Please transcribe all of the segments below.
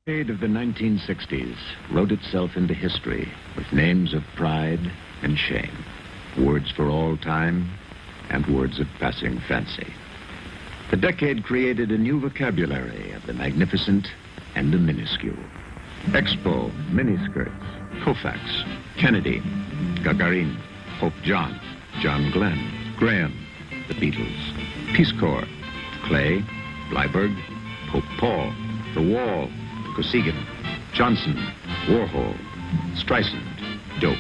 The decade of the 1960s wrote itself into history with names of pride and shame, words for all time and words of passing fancy. The decade created a new vocabulary of the magnificent and the minuscule. Expo, miniskirts, Koufax, Kennedy, Gagarin, Pope John, John Glenn, Graham, the Beatles, Peace Corps, Clay, Bleiberg, Pope Paul, The Wall, Kosygin, Johnson, Warhol, Streisand, Dope,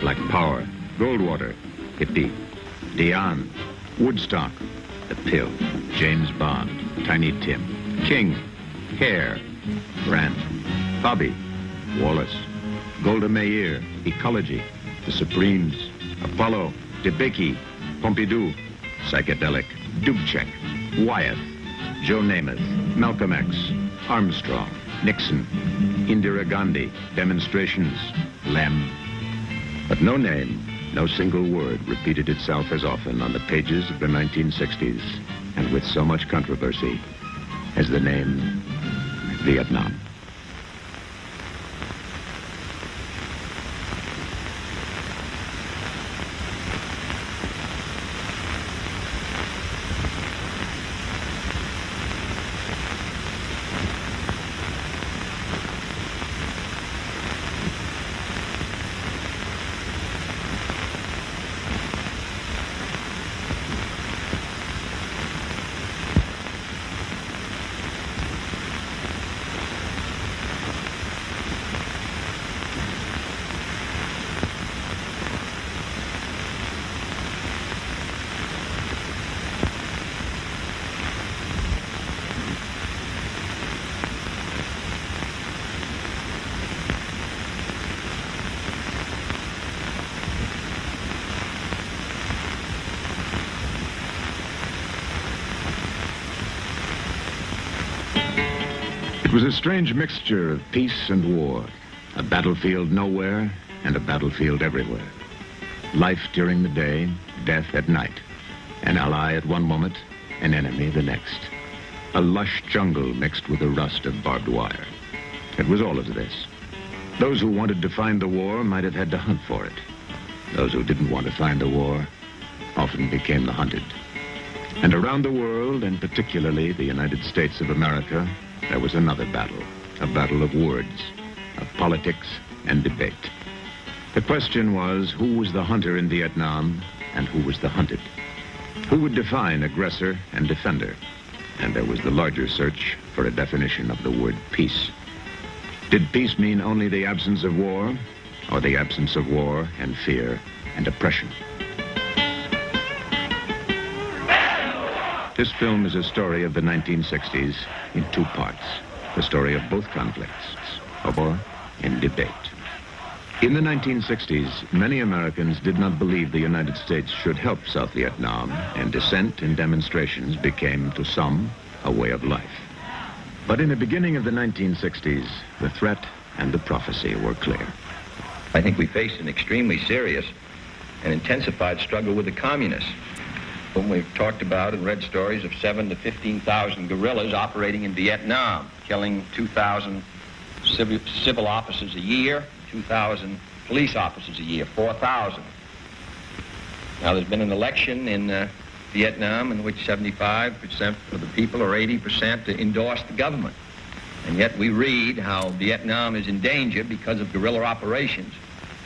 Black Power, Goldwater, Hippie, Dion, Woodstock, The Pill, James Bond, Tiny Tim, King, Hair, Brandt, Bobby, Wallace, Golda Meir, Ecology, The Supremes, Apollo, DeBakey, Pompidou, Psychedelic, Dubček, Wyeth, Joe Namath, Malcolm X, Armstrong, Nixon, Indira Gandhi, Demonstrations, Lem. But no name, no single word repeated itself as often on the pages of the 1960s and with so much controversy as the name Vietnam. It was a strange mixture of peace and war, a battlefield nowhere and a battlefield everywhere. Life during the day, death at night, an ally at one moment, an enemy the next. A lush jungle mixed with the rust of barbed wire. It was all of this. Those who wanted to find the war might have had to hunt for it. Those who didn't want to find the war often became the hunted. And around the world, and particularly the United States of America, there was another battle, a battle of words, of politics and debate. The question was, who was the hunter in Vietnam and who was the hunted? Who would define aggressor and defender? And there was the larger search for a definition of the word peace. Did peace mean only the absence of war, or the absence of war and fear and oppression? This film is a story of the 1960s in two parts, the story of both conflicts, of war and debate. In the 1960s, many Americans did not believe the United States should help South Vietnam, and dissent and demonstrations became, to some, a way of life. But in the beginning of the 1960s, the threat and the prophecy were clear. I think we faced an extremely serious and intensified struggle with the communists. When we've talked about and read stories of 7,000 to 15,000 guerrillas operating in Vietnam, killing 2,000 civil officers a year, 2,000 police officers a year, 4,000. Now, there's been an election in Vietnam in which 75% of the people, or 80%, endorsed the government. And yet we read how Vietnam is in danger because of guerrilla operations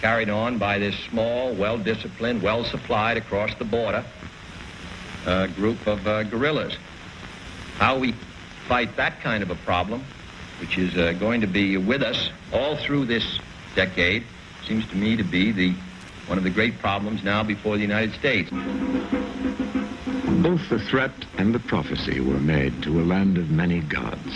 carried on by this small, well-disciplined, well-supplied across the border group of guerrillas. How we fight that kind of a problem, which is going to be with us all through this decade, seems to me to be one of the great problems now before the United States. Both the threat and the prophecy were made to a land of many gods.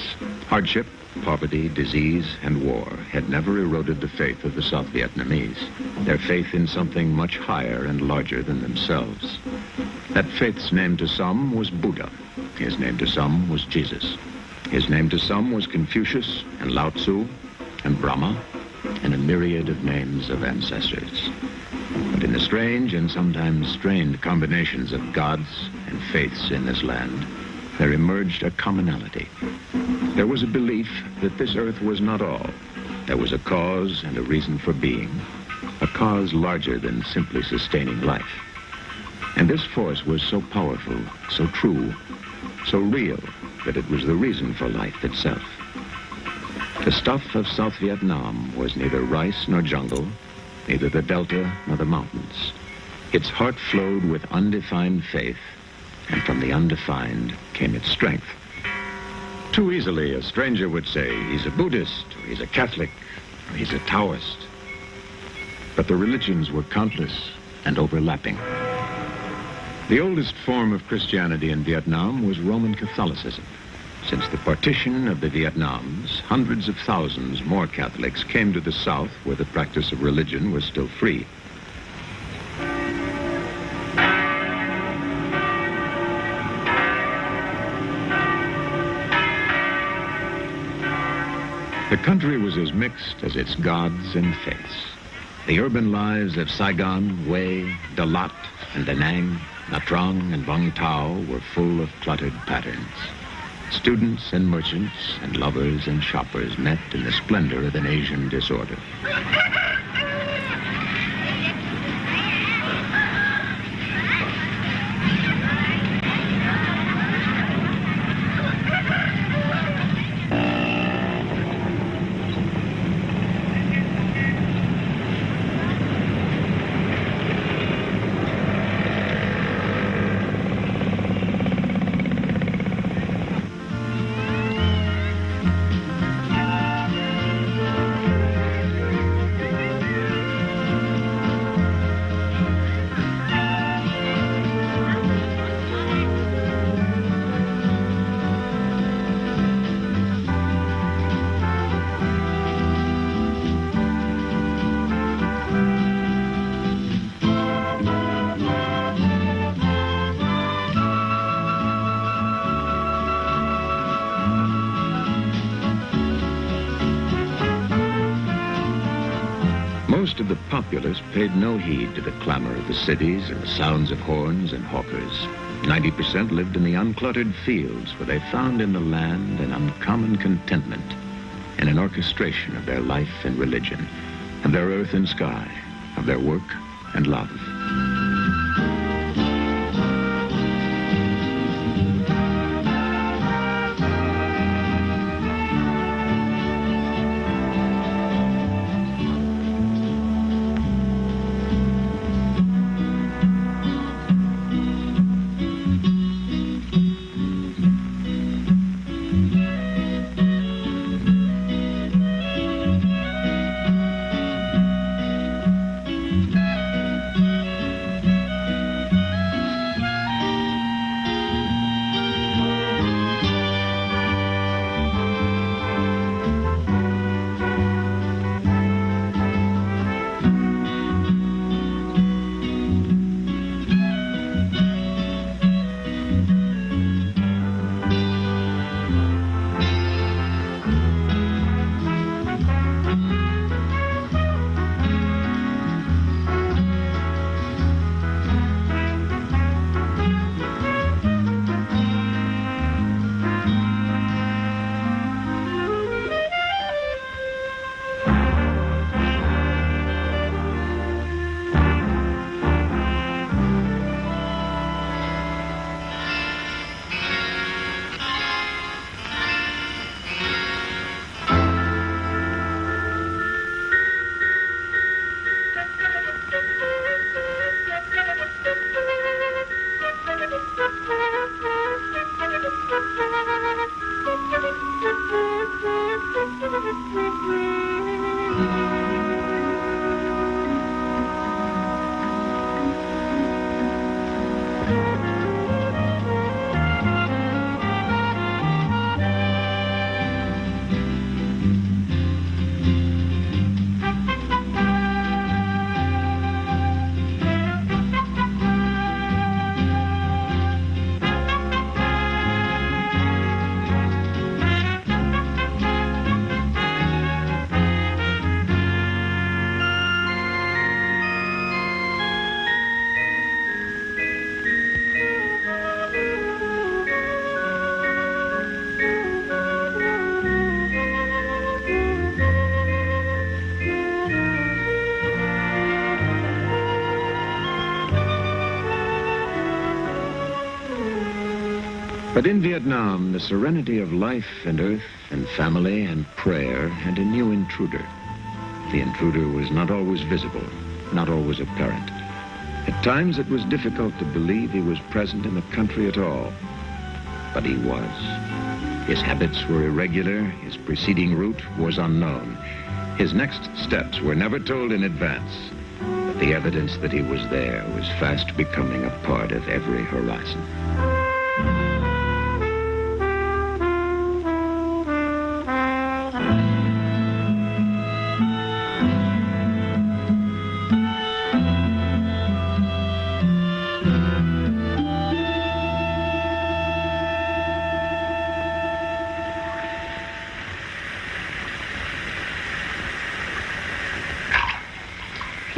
Hardship, poverty, disease, and war had never eroded the faith of the South Vietnamese, their faith in something much higher and larger than themselves. That faith's name to some was Buddha. His name to some was Jesus. His name to some was Confucius and Lao Tzu and Brahma and a myriad of names of ancestors. But in the strange and sometimes strained combinations of gods and faiths in this land, there emerged a commonality. There was a belief that this earth was not all. There was a cause and a reason for being, a cause larger than simply sustaining life. And this force was so powerful, so true, so real, that it was the reason for life itself. The stuff of South Vietnam was neither rice nor jungle, neither the delta nor the mountains. Its heart flowed with undefined faith, and from the undefined came its strength. Too easily, a stranger would say, he's a Buddhist, or he's a Catholic, or he's a Taoist. But the religions were countless and overlapping. The oldest form of Christianity in Vietnam was Roman Catholicism. Since the partition of the Vietnams, hundreds of thousands more Catholics came to the South, where the practice of religion was still free. The country was as mixed as its gods and faiths. The urban lives of Saigon, Hue, Dalat, and Da Nang, Nha Trang, and Vung Tau were full of cluttered patterns. Students and merchants and lovers and shoppers met in the splendor of an Asian disorder. Most of the populace paid no heed to the clamor of the cities and the sounds of horns and hawkers. 90% lived in the uncluttered fields, where they found in the land an uncommon contentment and an orchestration of their life and religion, of their earth and sky, of their work and love. But in Vietnam, the serenity of life and earth and family and prayer had a new intruder. The intruder was not always visible, not always apparent. At times it was difficult to believe he was present in the country at all. But he was. His habits were irregular, his preceding route was unknown. His next steps were never told in advance. But the evidence that he was there was fast becoming a part of every horizon.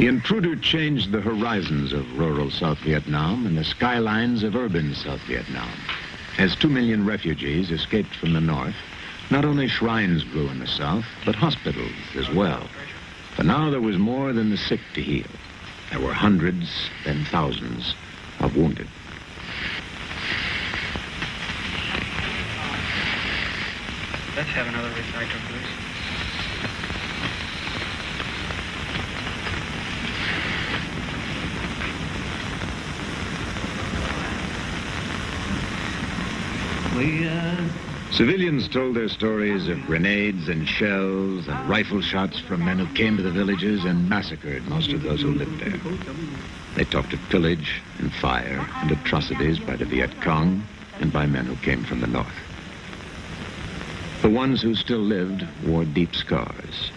The intruder changed the horizons of rural South Vietnam and the skylines of urban South Vietnam. As 2 million refugees escaped from the north, not only shrines grew in the south, but hospitals as well. For now there was more than the sick to heal. There were hundreds, then thousands of wounded. Let's have another recital, please. Civilians told their stories of grenades and shells and rifle shots from men who came to the villages and massacred most of those who lived there. They talked of pillage and fire and atrocities by the Viet Cong and by men who came from the north. The ones who still lived wore deep scars.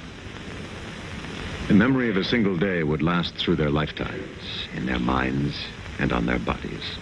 The memory of a single day would last through their lifetimes, in their minds and on their bodies.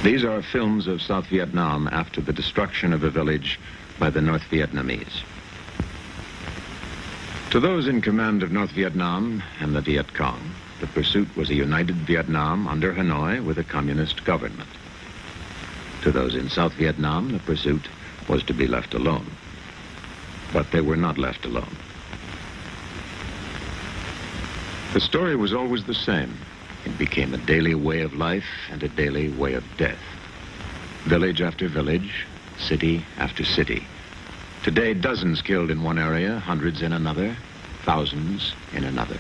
These are films of South Vietnam after the destruction of a village by the North Vietnamese. To those in command of North Vietnam and the Viet Cong, the pursuit was a united Vietnam under Hanoi with a communist government. To those in South Vietnam, the pursuit was to be left alone. But they were not left alone. The story was always the same. It became a daily way of life and a daily way of death. Village after village, city after city. Today, dozens killed in one area, hundreds in another, thousands in another.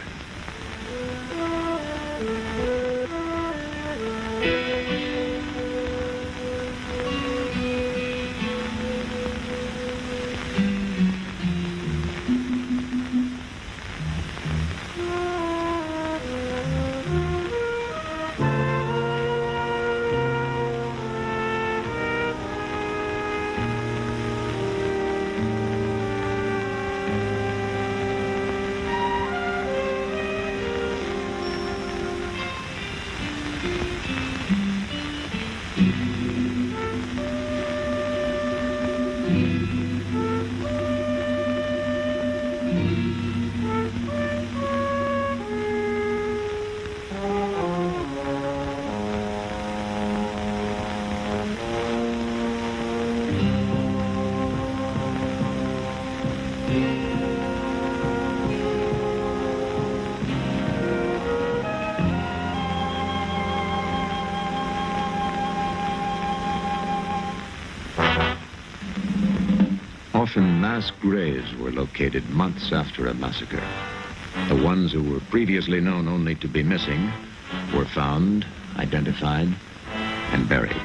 Often mass graves were located months after a massacre. The ones who were previously known only to be missing were found, identified, and buried.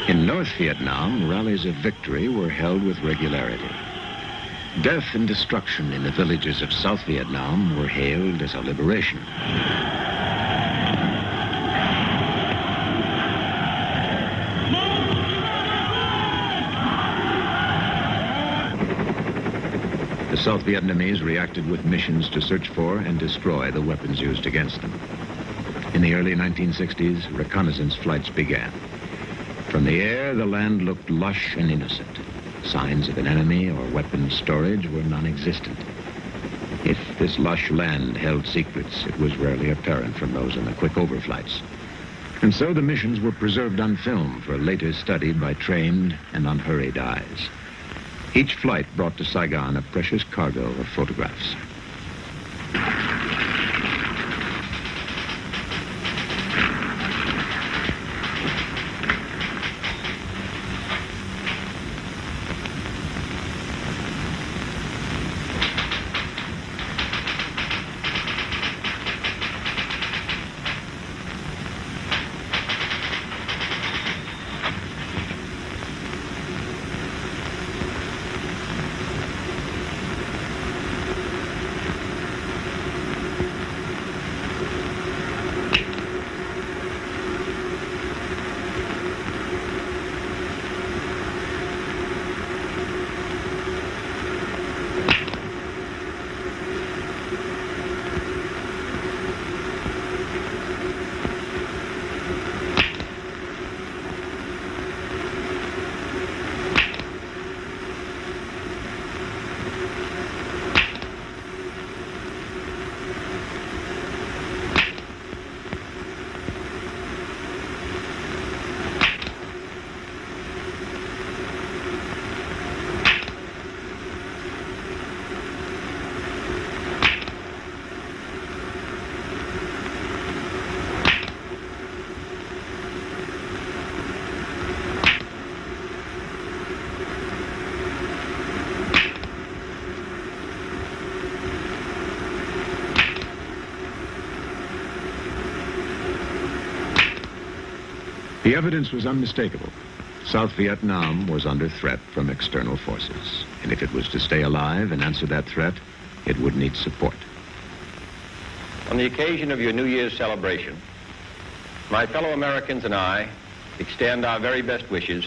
In North Vietnam, rallies of victory were held with regularity. Death and destruction in the villages of South Vietnam were hailed as a liberation. The South Vietnamese reacted with missions to search for and destroy the weapons used against them. In the early 1960s, reconnaissance flights began. From the air, the land looked lush and innocent. Signs of an enemy or weapons storage were non-existent. If this lush land held secrets, it was rarely apparent from those in the quick overflights. And so the missions were preserved on film for later study by trained and unhurried eyes. Each flight brought to Saigon a precious cargo of photographs. The evidence was unmistakable. South Vietnam was under threat from external forces, and if it was to stay alive and answer that threat, it would need support. On the occasion of your New Year's celebration, my fellow Americans and I extend our very best wishes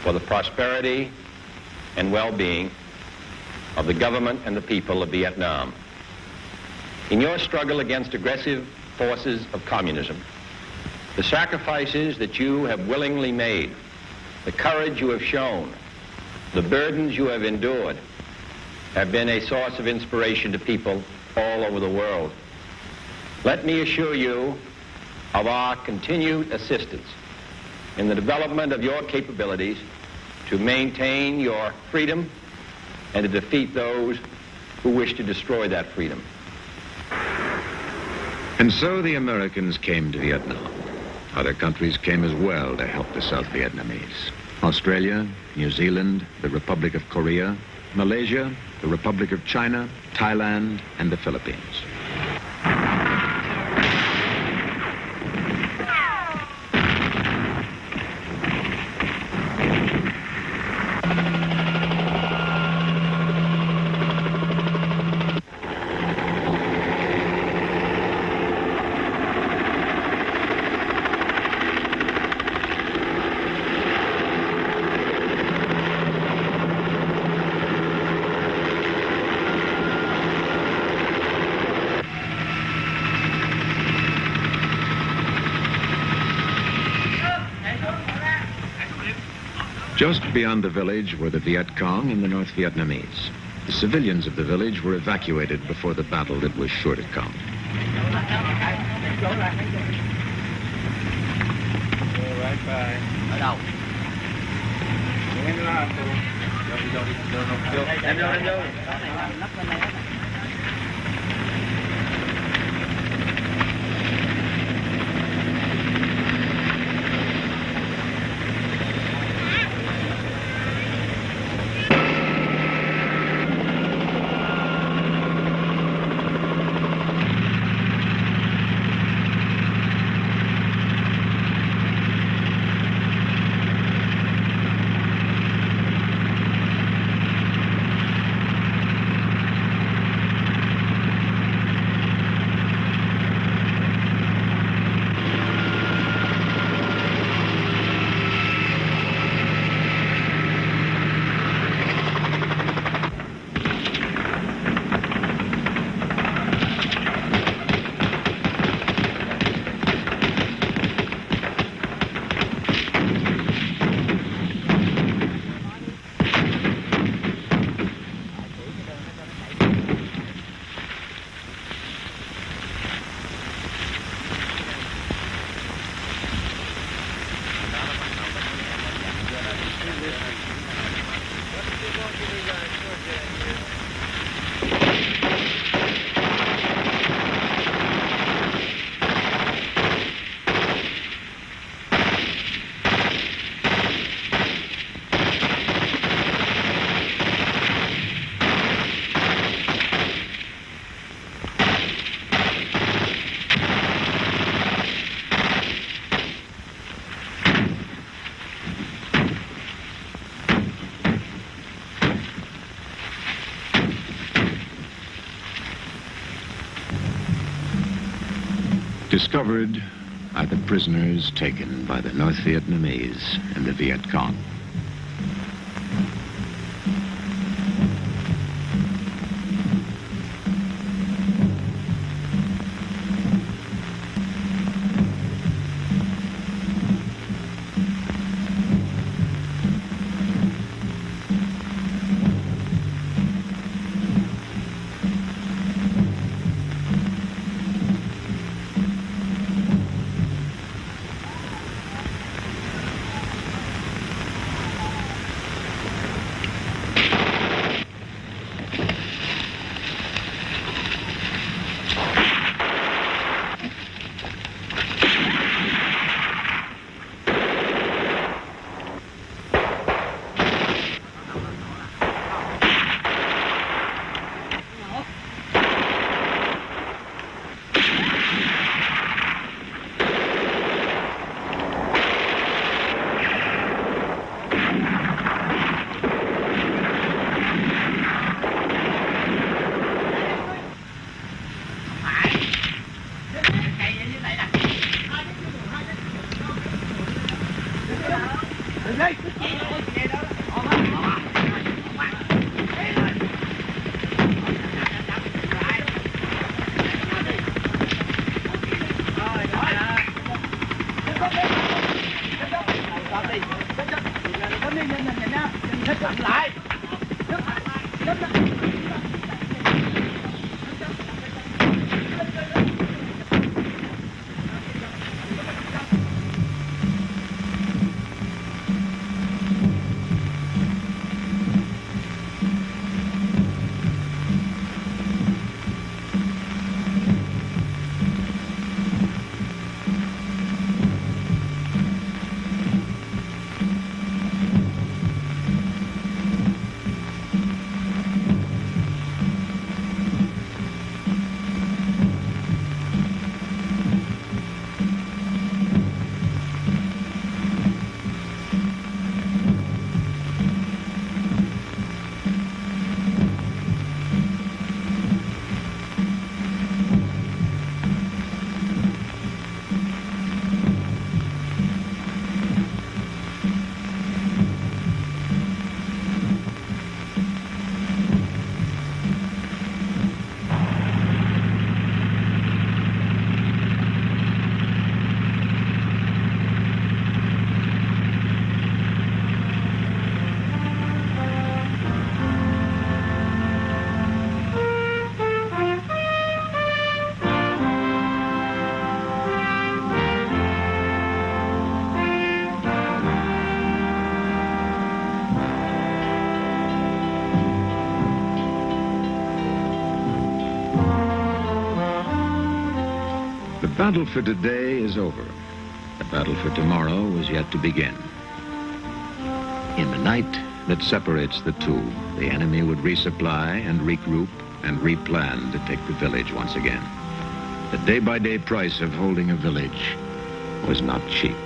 for the prosperity and well-being of the government and the people of Vietnam. In your struggle against aggressive forces of communism, the sacrifices that you have willingly made, the courage you have shown, the burdens you have endured, have been a source of inspiration to people all over the world. Let me assure you of our continued assistance in the development of your capabilities to maintain your freedom and to defeat those who wish to destroy that freedom. And so the Americans came to Vietnam. Other countries came as well to help the South Vietnamese. Australia, New Zealand, the Republic of Korea, Malaysia, the Republic of China, Thailand, and the Philippines. Just beyond the village were the Viet Cong and the North Vietnamese. The civilians of the village were evacuated before the battle that was sure to come. Discovered are the prisoners taken by the North Vietnamese and the Viet Cong. The battle for today is over. The battle for tomorrow is yet to begin. In the night that separates the two, the enemy would resupply and regroup and replan to take the village once again. The day-by-day price of holding a village was not cheap.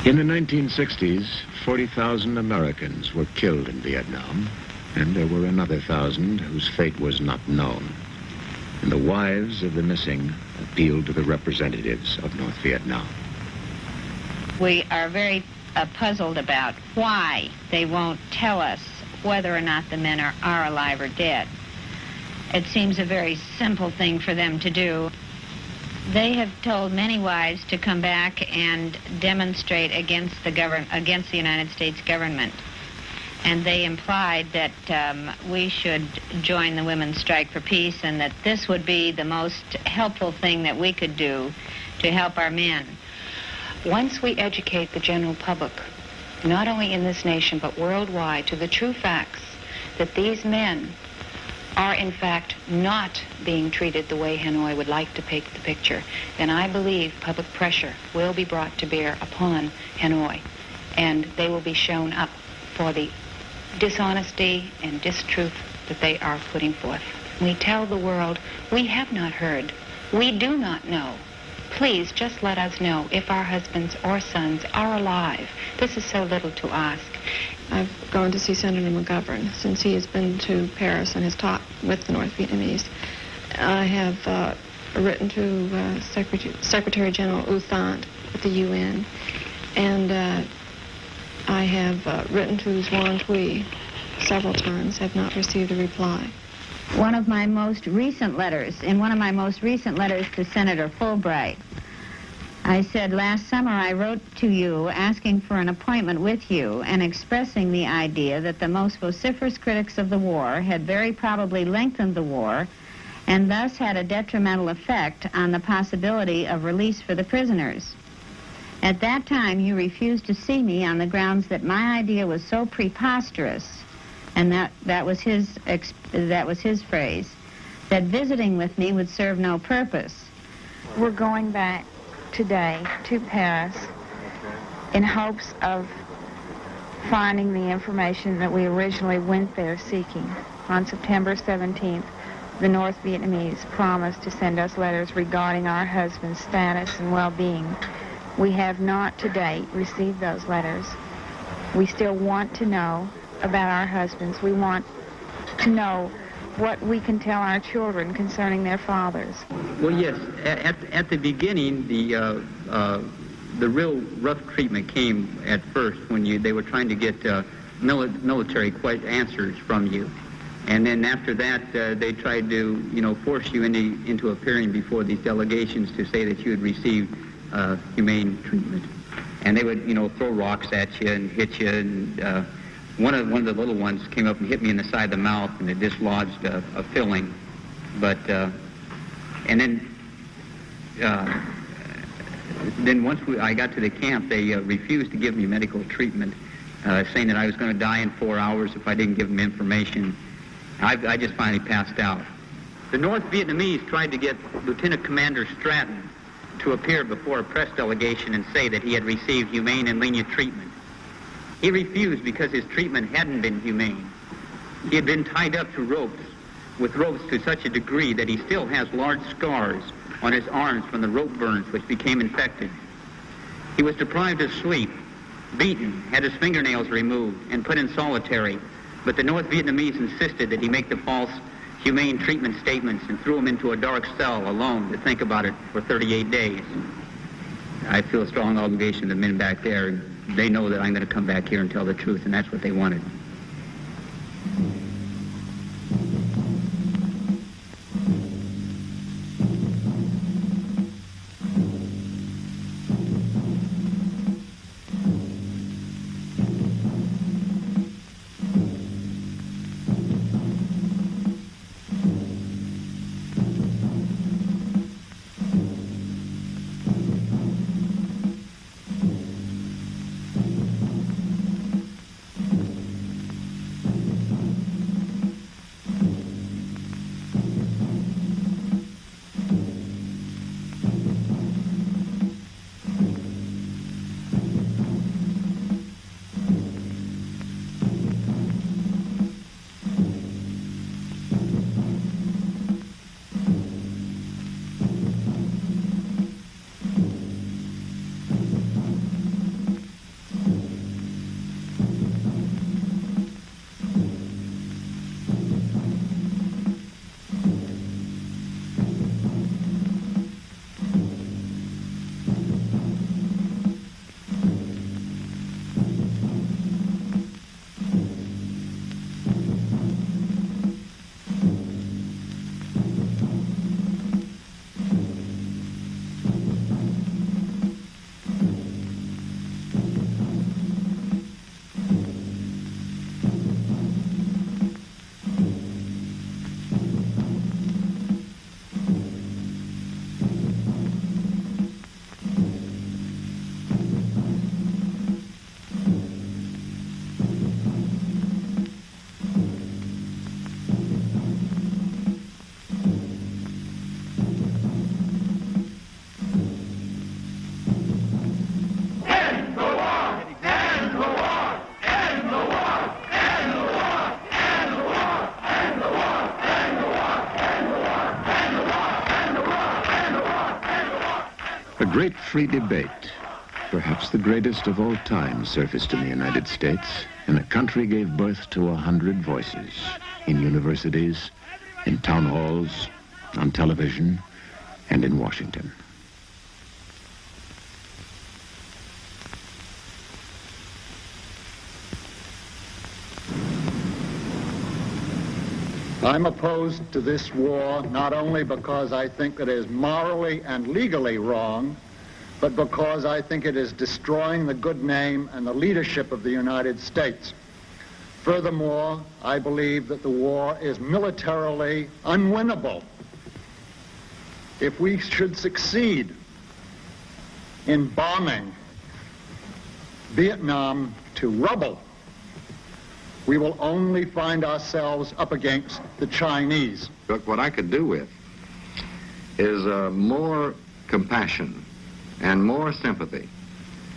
In the 1960s, 40,000 Americans were killed in Vietnam, and there were another 1,000 whose fate was not known. And the wives of the missing appealed to the representatives of North Vietnam. We are very puzzled about why they won't tell us whether or not the men are alive or dead. It seems a very simple thing for them to do. They have told many wives to come back and demonstrate against the United States government. And they implied that we should join the Women's Strike for Peace and that this would be the most helpful thing that we could do to help our men. Once we educate the general public, not only in this nation but worldwide, to the true facts that these men are in fact not being treated the way Hanoi would like to paint the picture, then I believe public pressure will be brought to bear upon Hanoi, and they will be shown up for the dishonesty and distruth that they are putting forth. We tell the world, we have not heard, we do not know. Please just let us know if our husbands or sons are alive. This is so little to ask. I've gone to see Senator McGovern since he has been to Paris and has talked with the North Vietnamese. I have written to Secretary General U Thant at the UN, and I have written to Xuan Thuy several times, have not received a reply. In one of my most recent letters to Senator Fulbright, I said, last summer I wrote to you asking for an appointment with you and expressing the idea that the most vociferous critics of the war had very probably lengthened the war and thus had a detrimental effect on the possibility of release for the prisoners. At that time, you refused to see me on the grounds that my idea was so preposterous, and that was his phrase, that visiting with me would serve no purpose. We're going back today to Paris in hopes of finding the information that we originally went there seeking. On September 17th, the North Vietnamese promised to send us letters regarding our husband's status and well-being. We have not to date received those letters. We still want to know about our husbands. We want to know what we can tell our children concerning their fathers. Well, yes. At the beginning, the real rough treatment came at first when they were trying to get military answers from you, and then after that, they tried to force you into appearing before these delegations to say that you had received humane treatment, and they would throw rocks at you and hit you and. One of the little ones came up and hit me in the side of the mouth, and it dislodged a filling. But and then once I got to the camp, they refused to give me medical treatment, saying that I was going to die in 4 hours if I didn't give them information. I just finally passed out. The North Vietnamese tried to get Lieutenant Commander Stratton to appear before a press delegation and say that he had received humane and lenient treatment. He refused because his treatment hadn't been humane. He had been tied up to ropes, with ropes to such a degree that he still has large scars on his arms from the rope burns which became infected. He was deprived of sleep, beaten, had his fingernails removed, and put in solitary, but the North Vietnamese insisted that he make the false humane treatment statements and threw him into a dark cell alone to think about it for 38 days. I feel a strong obligation to the men back there. They know that I'm going to come back here and tell the truth, and that's what they wanted. A great free debate, perhaps the greatest of all time, surfaced in the United States, and a country gave birth to 100 voices in universities, in town halls, on television, and in Washington. I'm opposed to this war not only because I think it is morally and legally wrong, but because I think it is destroying the good name and the leadership of the United States. Furthermore, I believe that the war is militarily unwinnable. If we should succeed in bombing Vietnam to rubble, we will only find ourselves up against the Chinese. But what I could do with is more compassion and more sympathy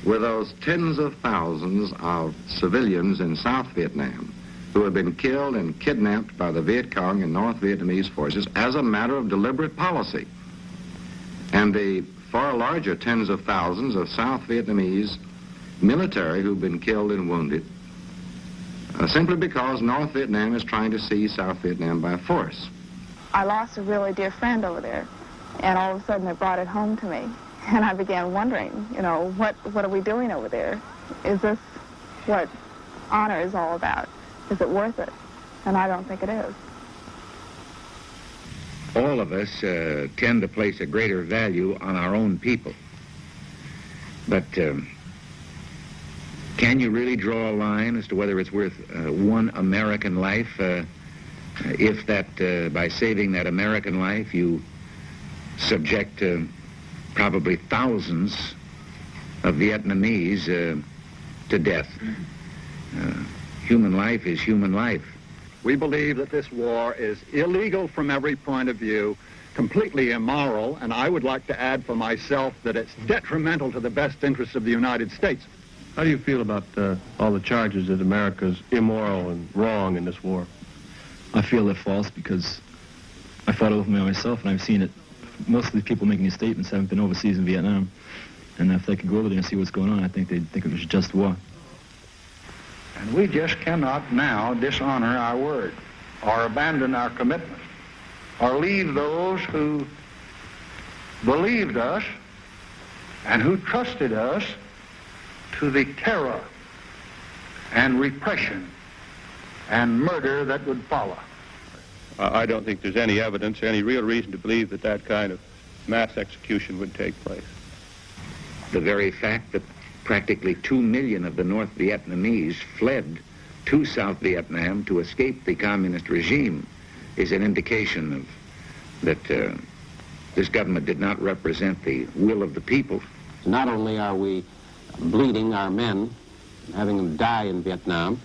with those tens of thousands of civilians in South Vietnam who have been killed and kidnapped by the Viet Cong and North Vietnamese forces as a matter of deliberate policy. And the far larger tens of thousands of South Vietnamese military who've been killed and wounded simply because North Vietnam is trying to seize South Vietnam by force. I lost a really dear friend over there, and all of a sudden it brought it home to me. And I began wondering, what are we doing over there? Is this what honor is all about? Is it worth it? And I don't think it is. All of us tend to place a greater value on our own people. But can you really draw a line as to whether it's worth one American life if that, by saving that American life, you subject probably thousands of Vietnamese to death? Human life is human life. We believe that this war is illegal from every point of view, completely immoral, and I would like to add for myself that it's detrimental to the best interests of the United States. How do you feel about all the charges that America's immoral and wrong in this war? I feel they're false because I fought over myself, and I've seen it. Most of these people making these statements haven't been overseas in Vietnam. And if they could go over there and see what's going on, I think they'd think it was just war. And we just cannot now dishonor our word or abandon our commitment or leave those who believed us and who trusted us to the terror and repression and murder that would follow. I don't think there's any evidence, any real reason to believe that that kind of mass execution would take place. The very fact that practically 2 million of the North Vietnamese fled to South Vietnam to escape the communist regime is an indication of that this government did not represent the will of the people. Not only are we bleeding our men, having them die in Vietnam,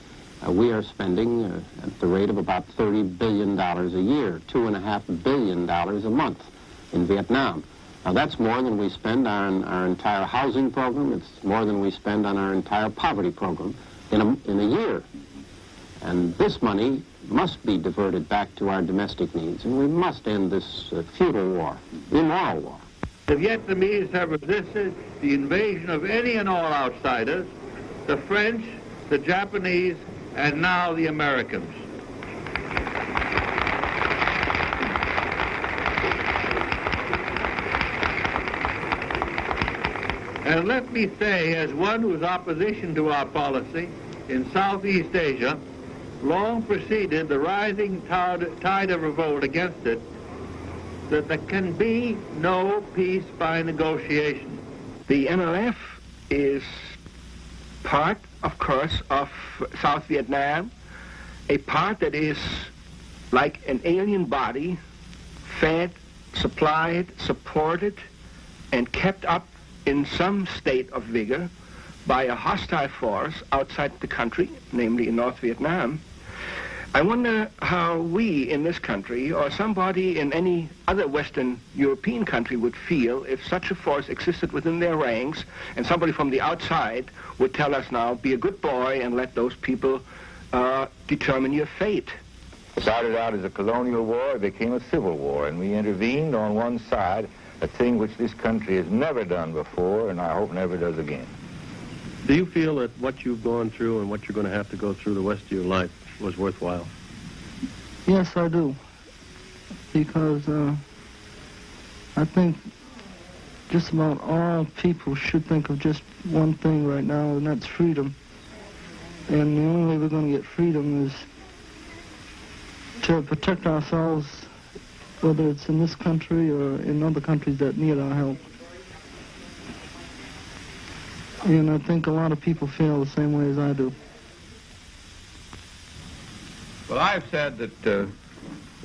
we are spending at the rate of about $30 billion a year, $2.5 billion a month in Vietnam. Now that's more than we spend on our entire housing program. It's more than we spend on our entire poverty program in a year. And this money must be diverted back to our domestic needs, and we must end this futile war, immoral war. The Vietnamese have resisted the invasion of any and all outsiders, the French, the Japanese, and now the Americans. And let me say, as one whose opposition to our policy in Southeast Asia long preceded the rising tide of revolt against it, that there can be no peace by negotiation. The NLF is part, of course, of South Vietnam, a part that is like an alien body, fed, supplied, supported, and kept up in some state of vigor by a hostile force outside the country, namely in North Vietnam. I wonder how we in this country, or somebody in any other Western European country, would feel if such a force existed within their ranks and somebody from the outside would tell us now, be a good boy and let those people determine your fate. It started out as a colonial war, it became a civil war, and we intervened on one side, a thing which this country has never done before, and I hope never does again. Do you feel that what you've gone through and what you're going to have to go through the rest of your life was worthwhile? Yes, I do. Because I think just about all people should think of just one thing right now, and that's freedom. And the only way we're going to get freedom is to protect ourselves, whether it's in this country or in other countries that need our help. And I think a lot of people feel the same way as I do. Well, I've said that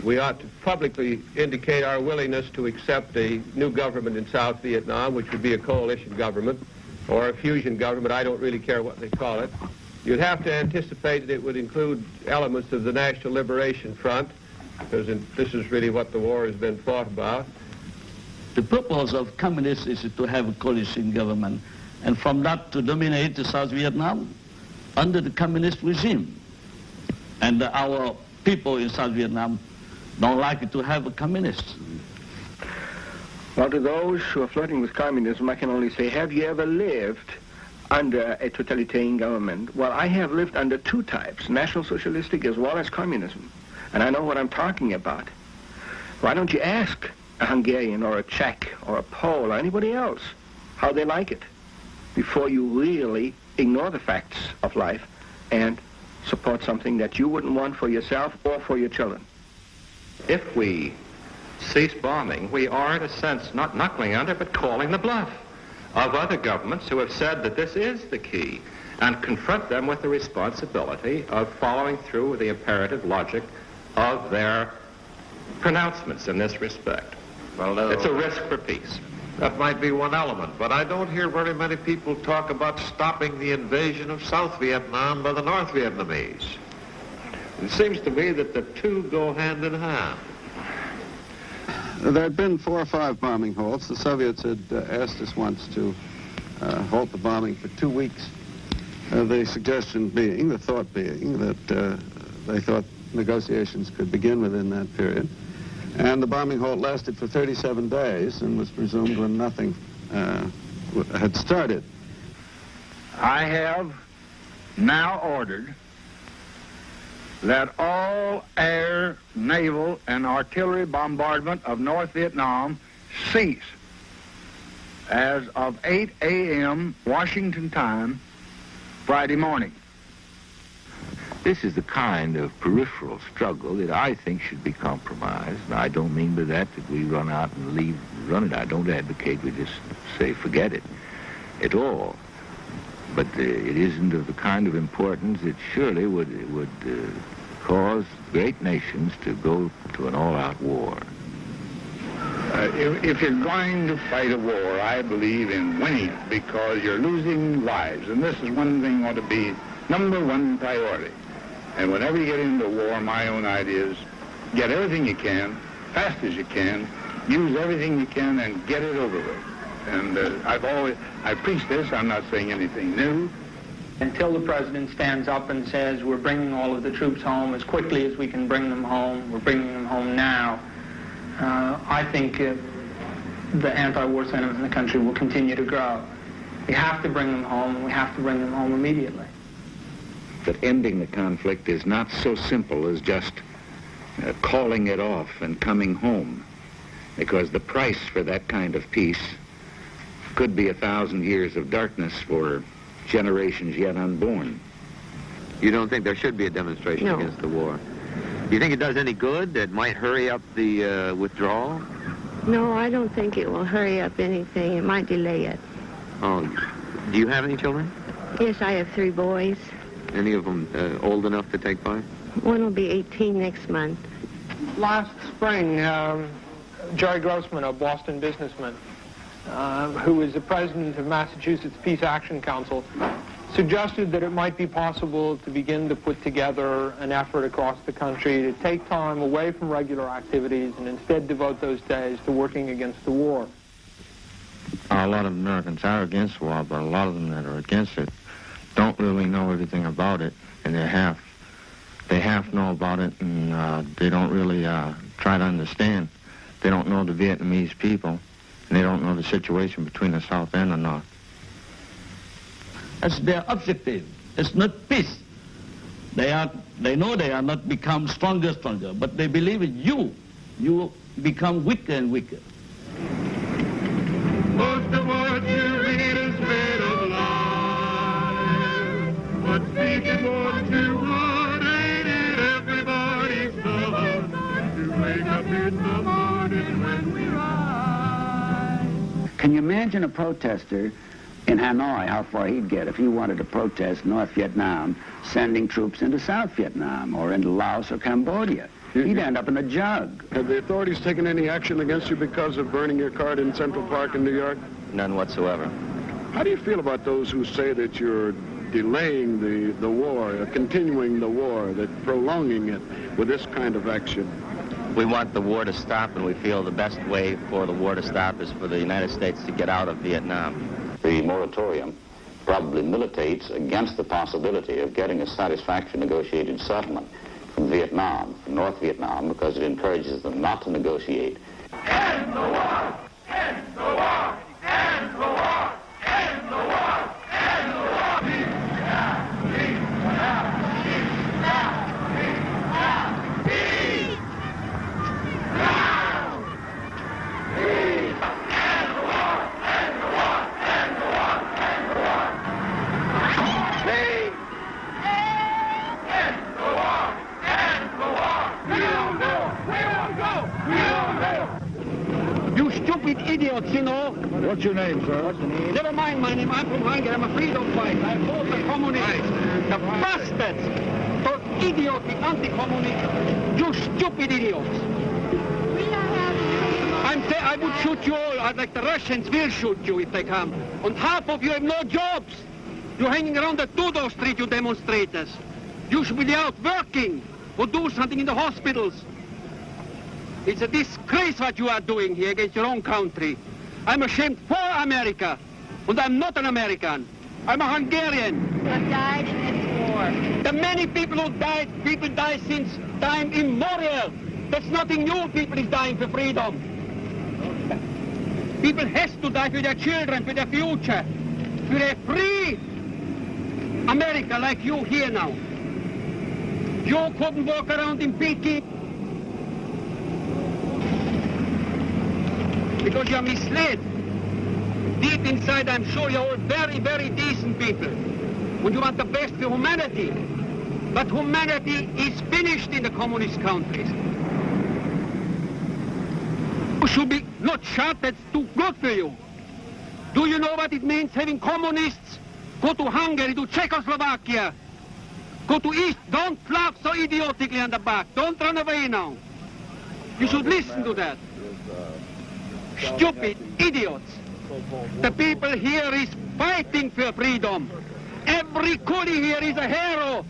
we ought to publicly indicate our willingness to accept a new government in South Vietnam, which would be a coalition government or a fusion government. I don't really care what they call it. You'd have to anticipate that it would include elements of the National Liberation Front, because this is really what the war has been fought about. The purpose of communists is to have a coalition government, and from that to dominate the South Vietnam under the communist regime. And our people in South Vietnam don't like it to have a communist. Well, to those who are flirting with communism, I can only say, have you ever lived under a totalitarian government? Well, I have lived under two types, National Socialistic as well as communism. And I know what I'm talking about. Why don't you ask a Hungarian or a Czech or a Pole or anybody else how they like it before you really ignore the facts of life and support something that you wouldn't want for yourself or for your children? If we cease bombing, we are, in a sense, not knuckling under, but calling the bluff of other governments who have said that this is the key, and confront them with the responsibility of following through with the imperative logic of their pronouncements in this respect. Well, it's a risk for peace. That might be one element, but I don't hear very many people talk about stopping the invasion of South Vietnam by the North Vietnamese. It seems to me that the two go hand in hand. There had been 4 or 5 bombing halts. The Soviets had asked us once to halt the bombing for 2 weeks. The suggestion being, the thought being, that they thought negotiations could begin within that period. And the bombing halt lasted for 37 days and was resumed when nothing had started. I have now ordered that all air, naval, and artillery bombardment of North Vietnam cease as of 8 a.m. Washington time, Friday morning. This is the kind of peripheral struggle that I think should be compromised. Now, I don't mean by that we run out and run it. I don't advocate we just say forget it at all. But it isn't of the kind of importance that surely would cause great nations to go to an all-out war. If you're going to fight a war, I believe in winning it, because you're losing lives. And this is one thing ought to be #1 priority. And whenever you get into a war, my own idea is get everything you can, fast as you can, use everything you can, and get it over with. And I preach this, I'm not saying anything new. Until the president stands up and says, we're bringing all of the troops home as quickly as we can bring them home, we're bringing them home now, I think the anti-war sentiment in the country will continue to grow. We have to bring them home, and we have to bring them home immediately. That ending the conflict is not so simple as just calling it off and coming home, because the price for that kind of peace could be 1,000 years of darkness for generations yet unborn. You don't think there should be a demonstration against the war? Do you think it does any good? That might hurry up the withdrawal? No, I don't think it will hurry up anything. It might delay it. Oh, do you have any children? Yes, I have 3 boys. Any of them old enough to take part? One will be 18 next month. Last spring, Jerry Grossman, a Boston businessman, who is the president of Massachusetts Peace Action Council, suggested that it might be possible to begin to put together an effort across the country to take time away from regular activities and instead devote those days to working against the war. A lot of Americans are against war, but a lot of them that are against it don't really know everything about it, and they half know about it, and they don't really try to understand. They don't know the Vietnamese people, and they don't know the situation between the South and the North. That's their objective. It's not peace. They know they are not become stronger, but they believe in you. You become weaker and weaker. Most of what you read is made of lies. But speaking what you want, ain't it everybody's thought to wake up in the morning when we rise? Can you imagine a protester in Hanoi, how far he'd get if he wanted to protest North Vietnam sending troops into South Vietnam or into Laos or Cambodia? He'd end up in a jug. Have the authorities taken any action against you because of burning your card in Central Park in New York? None whatsoever. How do you feel about those who say that you're delaying the war, continuing the war, that prolonging it with this kind of action? We want the war to stop, and we feel the best way for the war to stop is for the United States to get out of Vietnam. The moratorium probably militates against the possibility of getting a satisfactory negotiated settlement from Vietnam, from North Vietnam, because it encourages them not to negotiate. End the war! End the war! End the war! End the war! End the war! You stupid idiots, you know. What's your name, sir? Never mind my name. I'm from Hungary. I'm a freedom fighter. I fought the communists. The bastards. Those idiotic anti-communists. You stupid idiots. I would shoot you all. Like the Russians will shoot you if they come. And half of you have no jobs. You're hanging around the Tudor Street, you demonstrators. You should be out working or do something in the hospitals. It's a disgrace what you are doing here against your own country. I'm ashamed for America, and I'm not an American. I'm a Hungarian. Who have died in this war. The many people who died, people die since time immemorial. That's nothing new. People is dying for freedom. People has to die for their children, for their future, for a free America like you here now. You couldn't walk around in Peking because you're misled. Deep inside, I'm sure you're all very, very decent people. And you want the best for humanity. But humanity is finished in the communist countries. You should be not shot, that's too good for you. Do you know what it means having communists go to Hungary, to Czechoslovakia, go to East? Don't laugh so idiotically on the back. Don't run away now. You should listen to that. Stupid idiots. The people here is fighting for freedom. Every coolie here is a hero.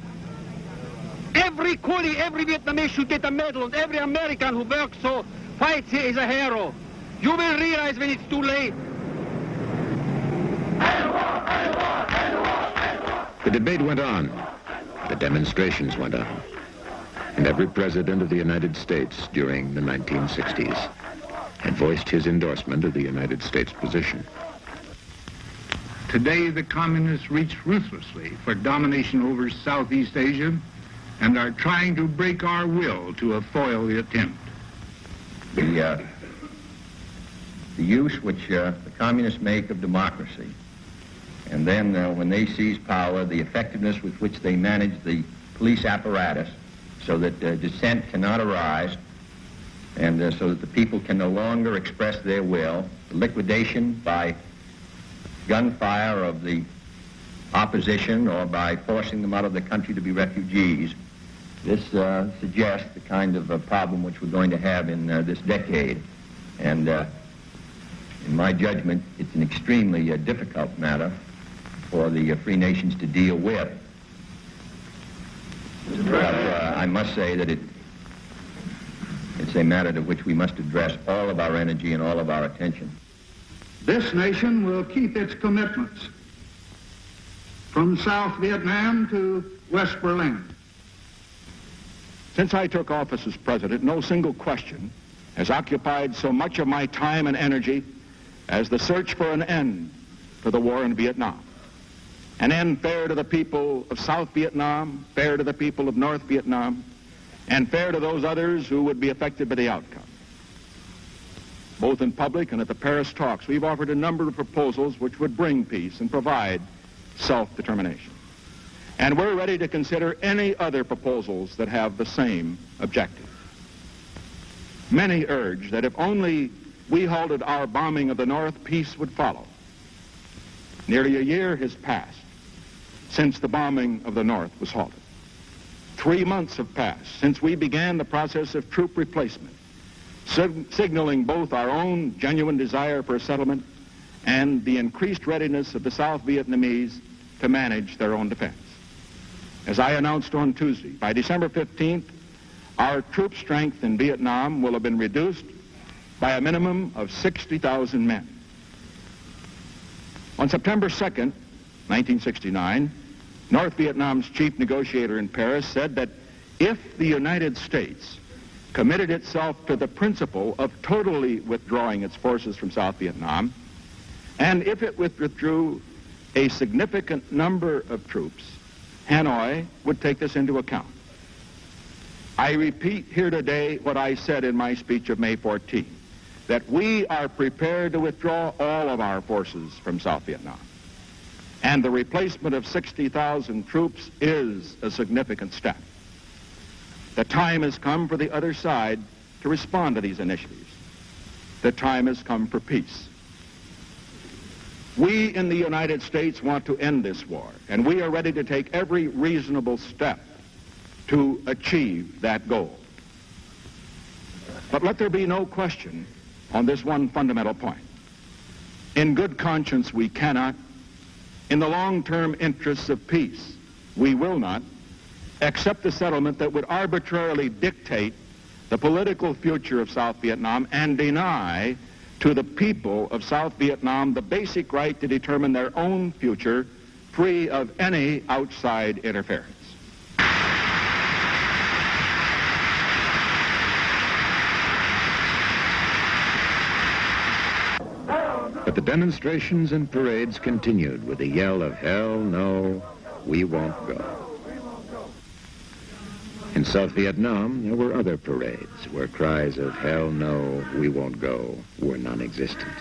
Every coolie, every Vietnamese should get a medal, and every American who works so fights here is a hero. You will realize when it's too late. The debate went on. The demonstrations went on. And every president of the United States during the 1960s had voiced his endorsement of the United States position. Today, the communists reach ruthlessly for domination over Southeast Asia and are trying to break our will to foil the attempt. The use which the communists make of democracy, and then when they seize power, the effectiveness with which they manage the police apparatus so that dissent cannot arise, and so that the people can no longer express their will, the liquidation by gunfire of the opposition or by forcing them out of the country to be refugees. This suggests the kind of problem which we're going to have in this decade. And in my judgment, it's an extremely difficult matter for the free nations to deal with. But I must say that it's a matter to which we must address all of our energy and all of our attention. This nation will keep its commitments from South Vietnam to West Berlin. Since I took office as president, no single question has occupied so much of my time and energy as the search for an end to the war in Vietnam. An end fair to the people of South Vietnam, fair to the people of North Vietnam, and fair to those others who would be affected by the outcome. both in public and at the Paris talks, we've offered a number of proposals which would bring peace and provide self-determination. And we're ready to consider any other proposals that have the same objective. Many urge that if only we halted our bombing of the North, peace would follow. Nearly a year has passed since the bombing of the North was halted. 3 months have passed since we began the process of troop replacement, signaling both our own genuine desire for a settlement and the increased readiness of the South Vietnamese to manage their own defense. As I announced on Tuesday, by December 15th, our troop strength in Vietnam will have been reduced by a minimum of 60,000 men. On September 2nd, 1969, North Vietnam's chief negotiator in Paris said that if the United States committed itself to the principle of totally withdrawing its forces from South Vietnam, and if it withdrew a significant number of troops, Hanoi would take this into account. I repeat here today what I said in my speech of May 14, that we are prepared to withdraw all of our forces from South Vietnam. And the replacement of 60,000 troops is a significant step. The time has come for the other side to respond to these initiatives. The time has come for peace. We in the United States want to end this war, and we are ready to take every reasonable step to achieve that goal. But let there be no question on this one fundamental point. In good conscience, we cannot, in the long-term interests of peace, we will not accept a settlement that would arbitrarily dictate the political future of South Vietnam and deny to the people of South Vietnam the basic right to determine their own future free of any outside interference. But the demonstrations and parades continued with a yell of hell no, we won't go. In South Vietnam, there were other parades where cries of hell no, we won't go were non-existent.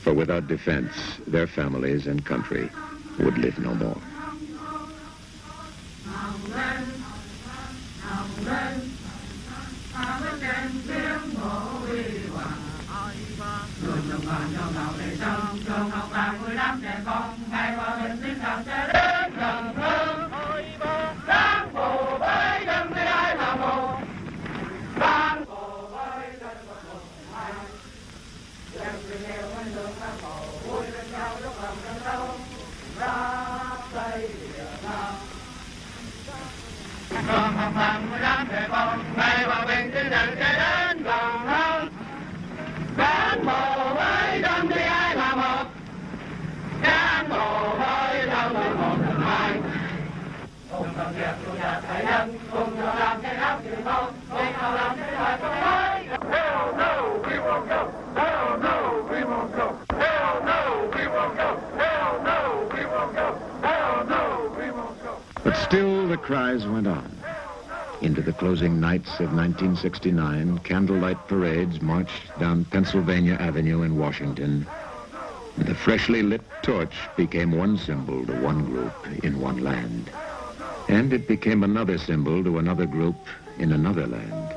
For without defense, their families and country would live no more. But still the cries went on. Into the closing nights of 1969, candlelight parades marched down Pennsylvania Avenue in Washington. The freshly lit torch became one symbol to one group in one land. And it became another symbol to another group in another land.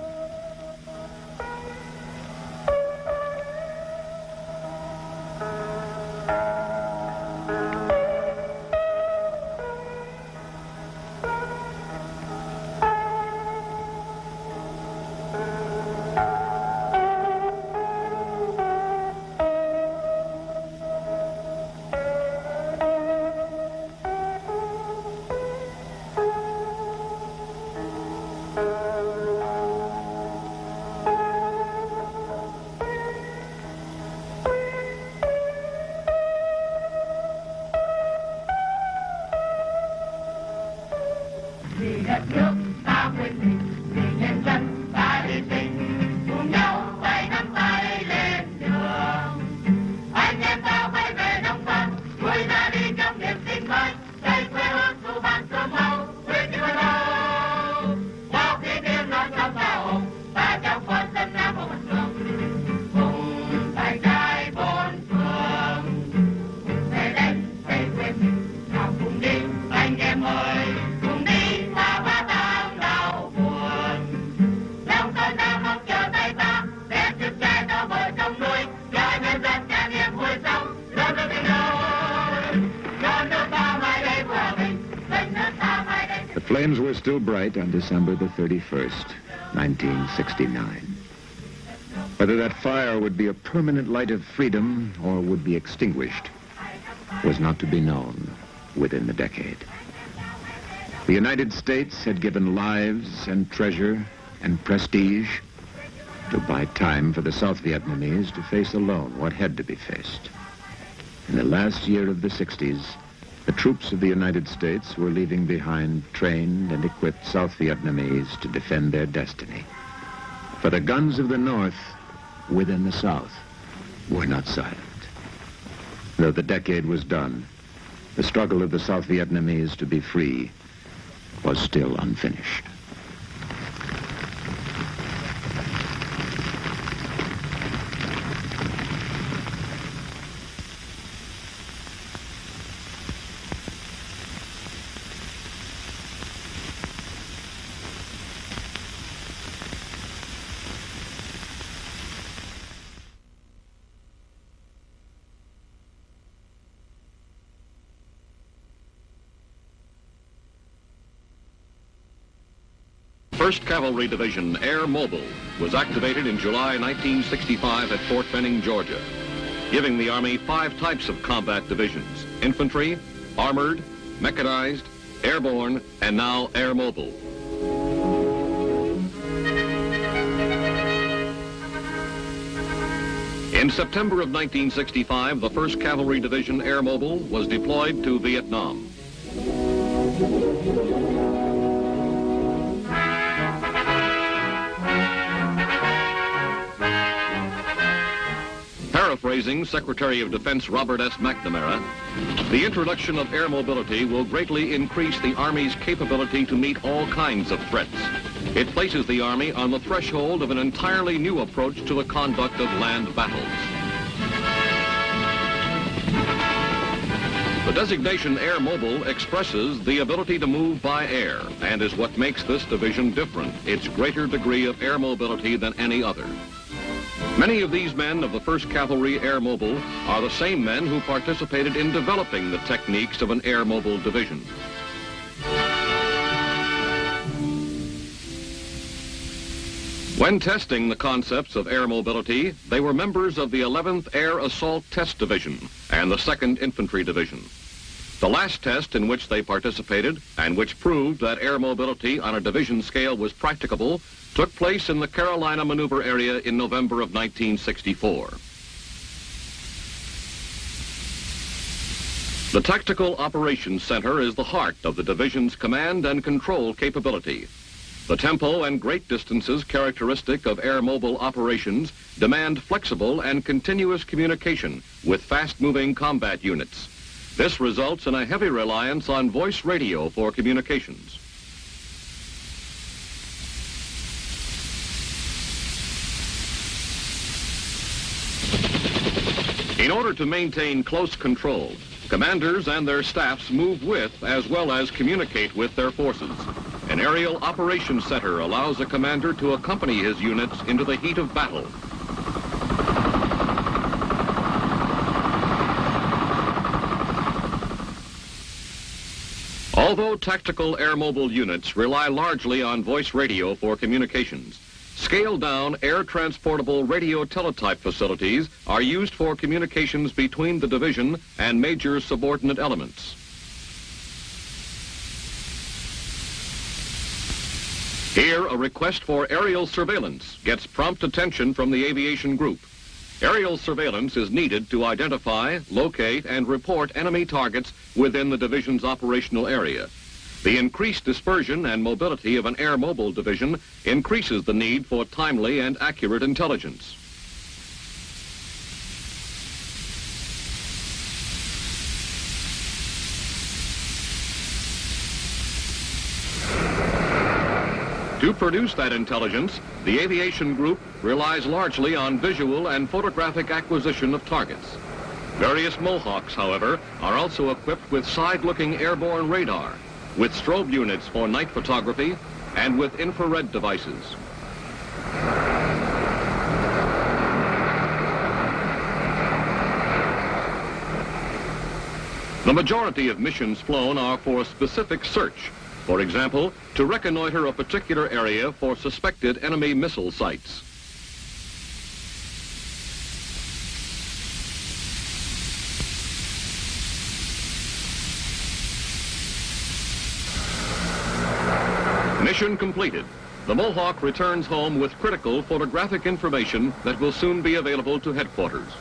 flames were still bright on December the 31st, 1969. Whether that fire would be a permanent light of freedom or would be extinguished was not to be known within the decade. The United States had given lives and treasure and prestige to buy time for the South Vietnamese to face alone what had to be faced. In the last year of the 60s, the troops of the United States were leaving behind trained and equipped South Vietnamese to defend their destiny. For the guns of the North within the South were not silent. Though the decade was done, the struggle of the South Vietnamese to be free was still unfinished. First Cavalry Division, Air Mobile, was activated in July 1965 at Fort Benning, Georgia, giving the Army 5 types of combat divisions: infantry, armored, mechanized, airborne, and now Air Mobile. In September of 1965, the 1st Cavalry Division Air Mobile was deployed to Vietnam. Paraphrasing Secretary of Defense Robert S. McNamara, the introduction of air mobility will greatly increase the Army's capability to meet all kinds of threats. It places the Army on the threshold of an entirely new approach to the conduct of land battles. The designation Air Mobile expresses the ability to move by air and is what makes this division different, its greater degree of air mobility than any other. Many of these men of the 1st Cavalry Air Mobile are the same men who participated in developing the techniques of an air mobile division. When testing the concepts of air mobility, they were members of the 11th Air Assault Test Division and the 2nd Infantry Division. The last test in which they participated, and which proved that air mobility on a division scale was practicable, took place in the Carolina Maneuver Area in November of 1964. The Tactical Operations Center is the heart of the division's command and control capability. The tempo and great distances characteristic of air mobile operations demand flexible and continuous communication with fast-moving combat units. This results in a heavy reliance on voice radio for communications. In order to maintain close control, commanders and their staffs move with as well as communicate with their forces. An aerial operations center allows a commander to accompany his units into the heat of battle. Although tactical air mobile units rely largely on voice radio for communications, scaled-down air transportable radio teletype facilities are used for communications between the division and major subordinate elements. Here, a request for aerial surveillance gets prompt attention from the aviation group. Aerial surveillance is needed to identify, locate, and report enemy targets within the division's operational area. The increased dispersion and mobility of an air mobile division increases the need for timely and accurate intelligence. To produce that intelligence, the aviation group relies largely on visual and photographic acquisition of targets. Various Mohawks, however, are also equipped with side-looking airborne radar, with strobe units for night photography, and with infrared devices. The majority of missions flown are for specific search, For example, to reconnoiter a particular area for suspected enemy missile sites. Mission completed. The Mohawk returns home with critical photographic information that will soon be available to headquarters.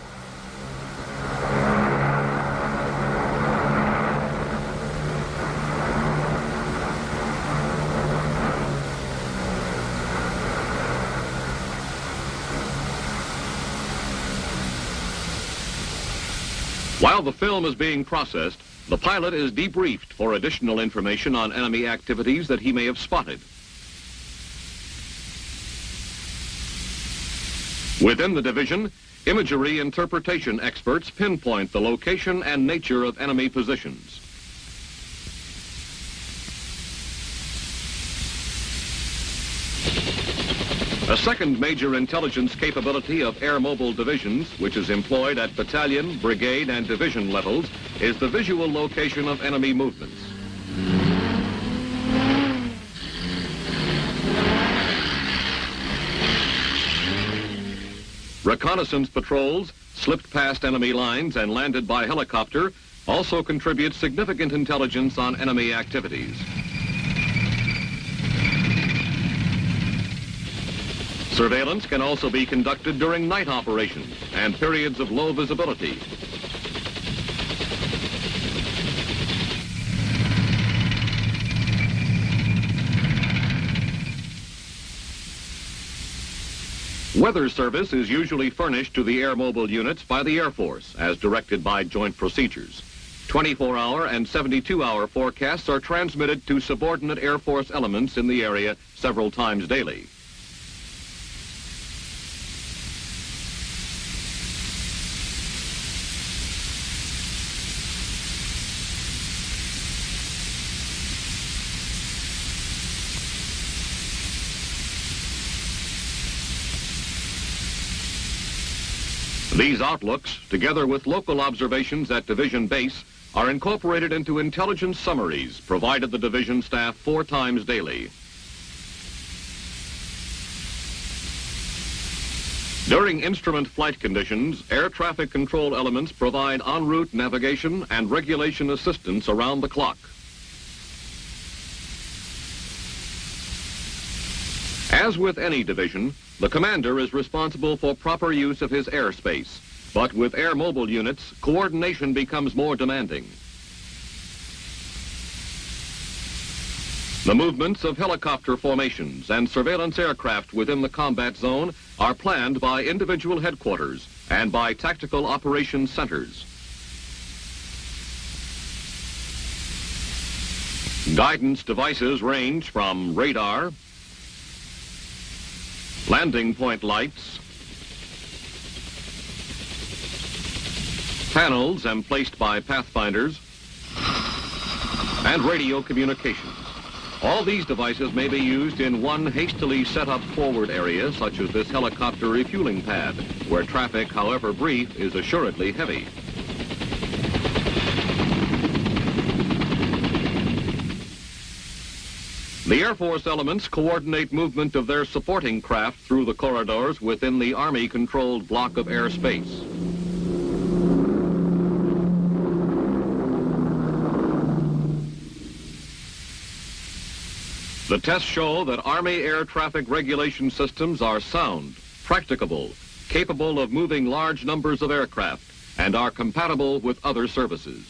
While the film is being processed, the pilot is debriefed for additional information on enemy activities that he may have spotted. Within the division, imagery interpretation experts pinpoint the location and nature of enemy positions. A second major intelligence capability of air mobile divisions, which is employed at battalion, brigade, and division levels, is the visual location of enemy movements. Reconnaissance patrols, slipped past enemy lines and landed by helicopter, also contribute significant intelligence on enemy activities. Surveillance can also be conducted during night operations and periods of low visibility. Weather service is usually furnished to the air mobile units by the Air Force, as directed by joint procedures. 24-hour and 72-hour forecasts are transmitted to subordinate Air Force elements in the area several times daily. These outlooks, together with local observations at division base, are incorporated into intelligence summaries provided the division staff 4 times daily. During instrument flight conditions, air traffic control elements provide en route navigation and regulation assistance around the clock. As with any division, the commander is responsible for proper use of his airspace, but with air mobile units, coordination becomes more demanding. The movements of helicopter formations and surveillance aircraft within the combat zone are planned by individual headquarters and by tactical operations centers. Guidance devices range from radar, landing point lights, panels emplaced by pathfinders, and radio communications. All these devices may be used in one hastily set up forward area, such as this helicopter refueling pad, where traffic, however brief, is assuredly heavy. The Air Force elements coordinate movement of their supporting craft through the corridors within the Army-controlled block of airspace. The tests show that Army air traffic regulation systems are sound, practicable, capable of moving large numbers of aircraft, and are compatible with other services.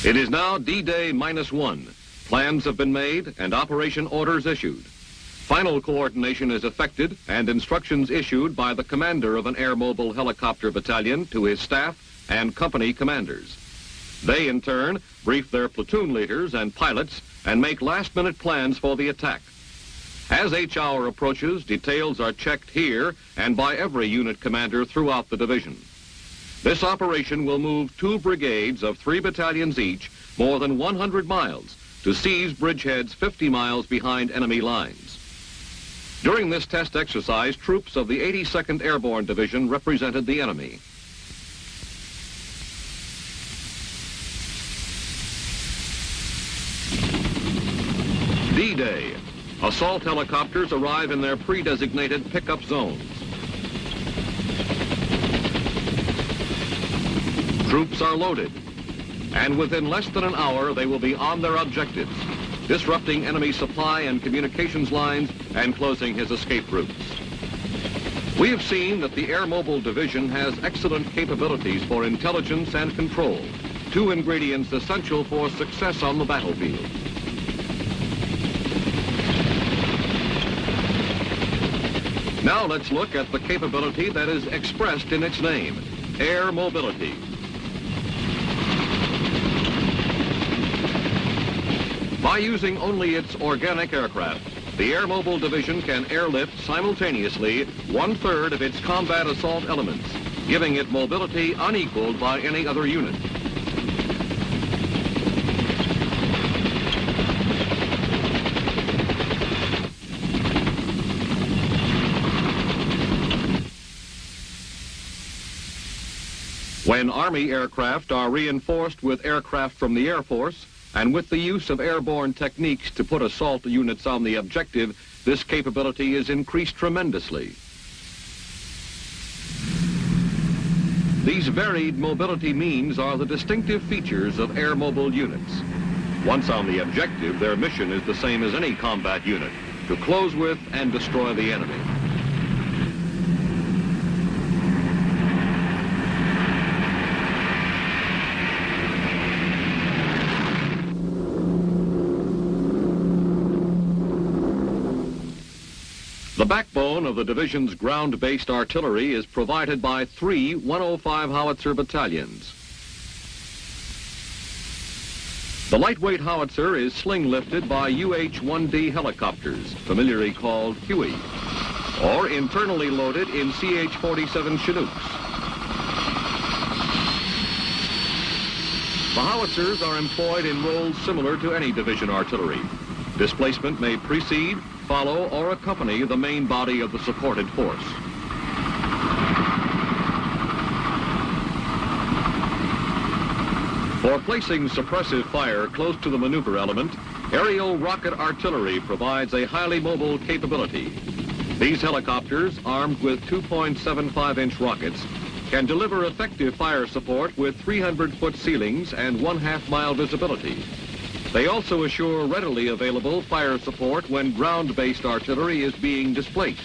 It is now D-Day -1. Plans have been made and operation orders issued. Final coordination is effected and instructions issued by the commander of an air mobile helicopter battalion to his staff and company commanders. They, in turn, brief their platoon leaders and pilots and make last-minute plans for the attack. As H hour approaches, details are checked here and by every unit commander throughout the division. This operation will move 2 brigades of 3 battalions each more than 100 miles to seize bridgeheads 50 miles behind enemy lines. During this test exercise, troops of the 82nd Airborne Division represented the enemy. D-Day. Assault helicopters arrive in their pre-designated pickup zones. Troops are loaded, and within less than an hour they will be on their objectives, disrupting enemy supply and communications lines and closing his escape routes. We have seen that the Air Mobile Division has excellent capabilities for intelligence and control, two ingredients essential for success on the battlefield. Now let's look at the capability that is expressed in its name, air mobility. By using only its organic aircraft, the Air Mobile Division can airlift simultaneously 1/3 of its combat assault elements, giving it mobility unequaled by any other unit. When Army aircraft are reinforced with aircraft from the Air Force, and with the use of airborne techniques to put assault units on the objective, this capability is increased tremendously. These varied mobility means are the distinctive features of air mobile units. Once on the objective, their mission is the same as any combat unit, to close with and destroy the enemy. The backbone of the division's ground-based artillery is provided by 3 105 howitzer battalions. The lightweight howitzer is sling-lifted by UH-1D helicopters, familiarly called Huey, or internally loaded in CH-47 Chinooks. The howitzers are employed in roles similar to any division artillery. Displacement may precede, follow, or accompany the main body of the supported force. For placing suppressive fire close to the maneuver element, aerial rocket artillery provides a highly mobile capability. These helicopters, armed with 2.75-inch rockets, can deliver effective fire support with 300-foot ceilings and 1/2-mile visibility. They also assure readily available fire support when ground-based artillery is being displaced.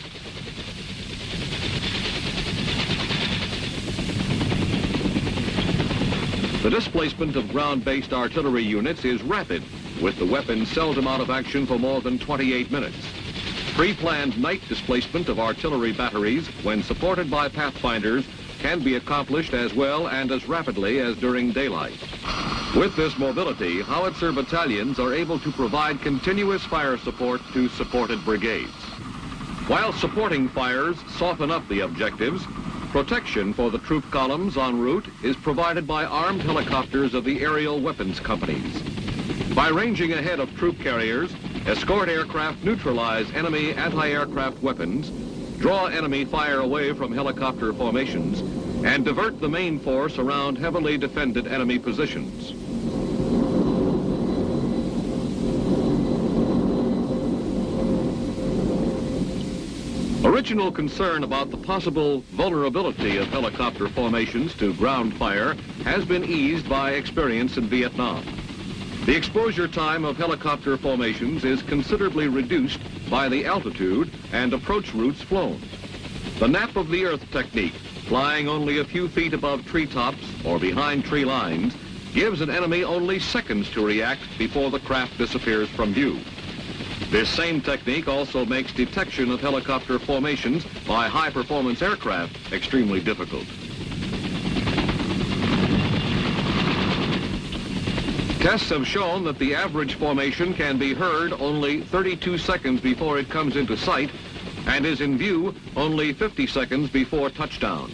The displacement of ground-based artillery units is rapid, with the weapon seldom out of action for more than 28 minutes. Pre-planned night displacement of artillery batteries, when supported by pathfinders, can be accomplished as well and as rapidly as during daylight. With this mobility, howitzer battalions are able to provide continuous fire support to supported brigades. While supporting fires soften up the objectives, protection for the troop columns en route is provided by armed helicopters of the aerial weapons companies. By ranging ahead of troop carriers, escort aircraft neutralize enemy anti-aircraft weapons, draw enemy fire away from helicopter formations, and divert the main force around heavily defended enemy positions. Original concern about the possible vulnerability of helicopter formations to ground fire has been eased by experience in Vietnam. The exposure time of helicopter formations is considerably reduced by the altitude and approach routes flown. The nap of the earth technique, flying only a few feet above treetops or behind tree lines, gives an enemy only seconds to react before the craft disappears from view. This same technique also makes detection of helicopter formations by high-performance aircraft extremely difficult. Tests have shown that the average formation can be heard only 32 seconds before it comes into sight and is in view only 50 seconds before touchdown.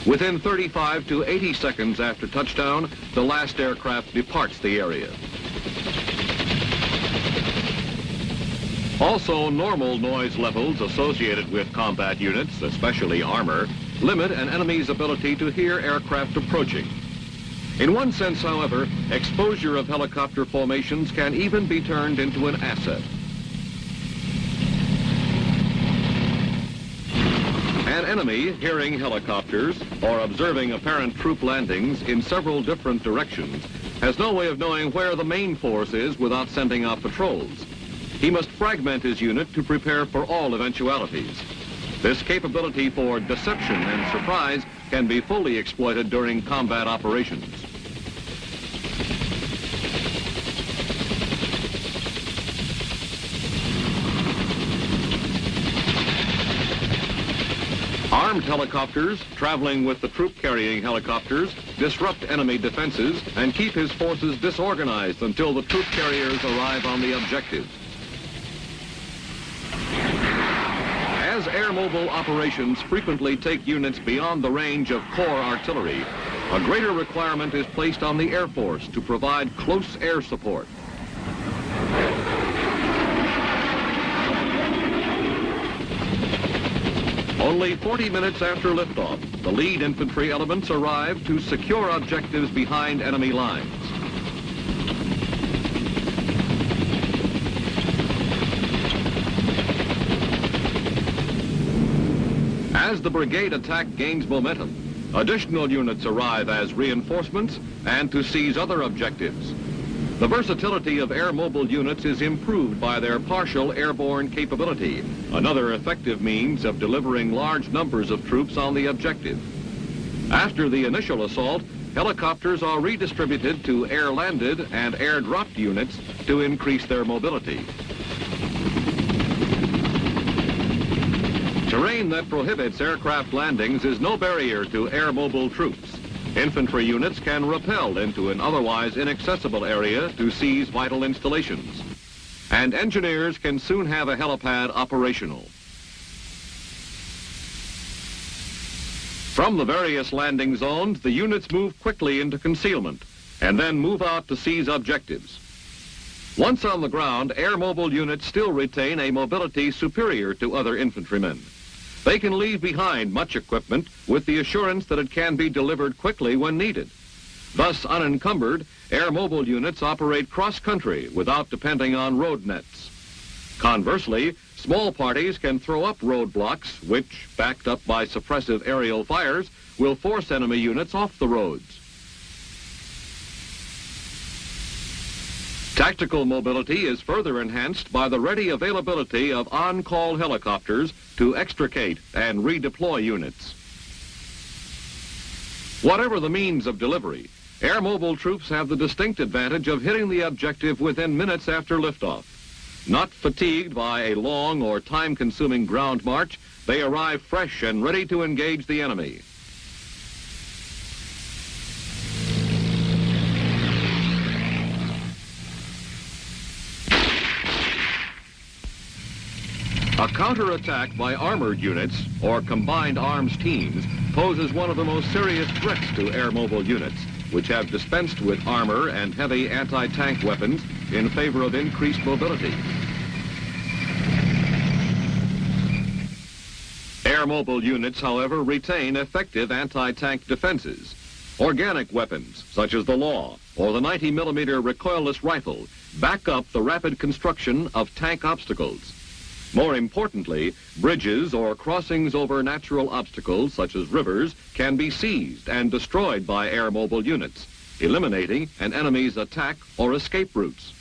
Within 35 to 80 seconds after touchdown, the last aircraft departs the area. Also, normal noise levels associated with combat units, especially armor, limit an enemy's ability to hear aircraft approaching. In one sense, however, exposure of helicopter formations can even be turned into an asset. An enemy hearing helicopters or observing apparent troop landings in several different directions has no way of knowing where the main force is without sending out patrols. He must fragment his unit to prepare for all eventualities. This capability for deception and surprise can be fully exploited during combat operations. Armed helicopters traveling with the troop-carrying helicopters disrupt enemy defenses and keep his forces disorganized until the troop carriers arrive on the objective. As air mobile operations frequently take units beyond the range of core artillery, a greater requirement is placed on the Air Force to provide close air support. Only 40 minutes after liftoff, the lead infantry elements arrive to secure objectives behind enemy lines. As the brigade attack gains momentum, additional units arrive as reinforcements and to seize other objectives. The versatility of air mobile units is improved by their partial airborne capability, another effective means of delivering large numbers of troops on the objective. After the initial assault, helicopters are redistributed to air-landed and air-dropped units to increase their mobility. Terrain that prohibits aircraft landings is no barrier to air mobile troops. Infantry units can rappel into an otherwise inaccessible area to seize vital installations. And engineers can soon have a helipad operational. From the various landing zones, the units move quickly into concealment and then move out to seize objectives. Once on the ground, air mobile units still retain a mobility superior to other infantrymen. They can leave behind much equipment with the assurance that it can be delivered quickly when needed. Thus, unencumbered, air mobile units operate cross-country without depending on road nets. Conversely, small parties can throw up roadblocks which, backed up by suppressive aerial fires, will force enemy units off the roads. Tactical mobility is further enhanced by the ready availability of on-call helicopters to extricate and redeploy units. Whatever the means of delivery, air mobile troops have the distinct advantage of hitting the objective within minutes after liftoff. Not fatigued by a long or time-consuming ground march, they arrive fresh and ready to engage the enemy. A counterattack by armored units or combined arms teams poses one of the most serious threats to air mobile units, which have dispensed with armor and heavy anti-tank weapons in favor of increased mobility. Air mobile units, however, retain effective anti-tank defenses. Organic weapons, such as the Law or the 90mm recoilless rifle, back up the rapid construction of tank obstacles. More importantly, bridges or crossings over natural obstacles, such as rivers, can be seized and destroyed by air mobile units, eliminating an enemy's attack or escape routes.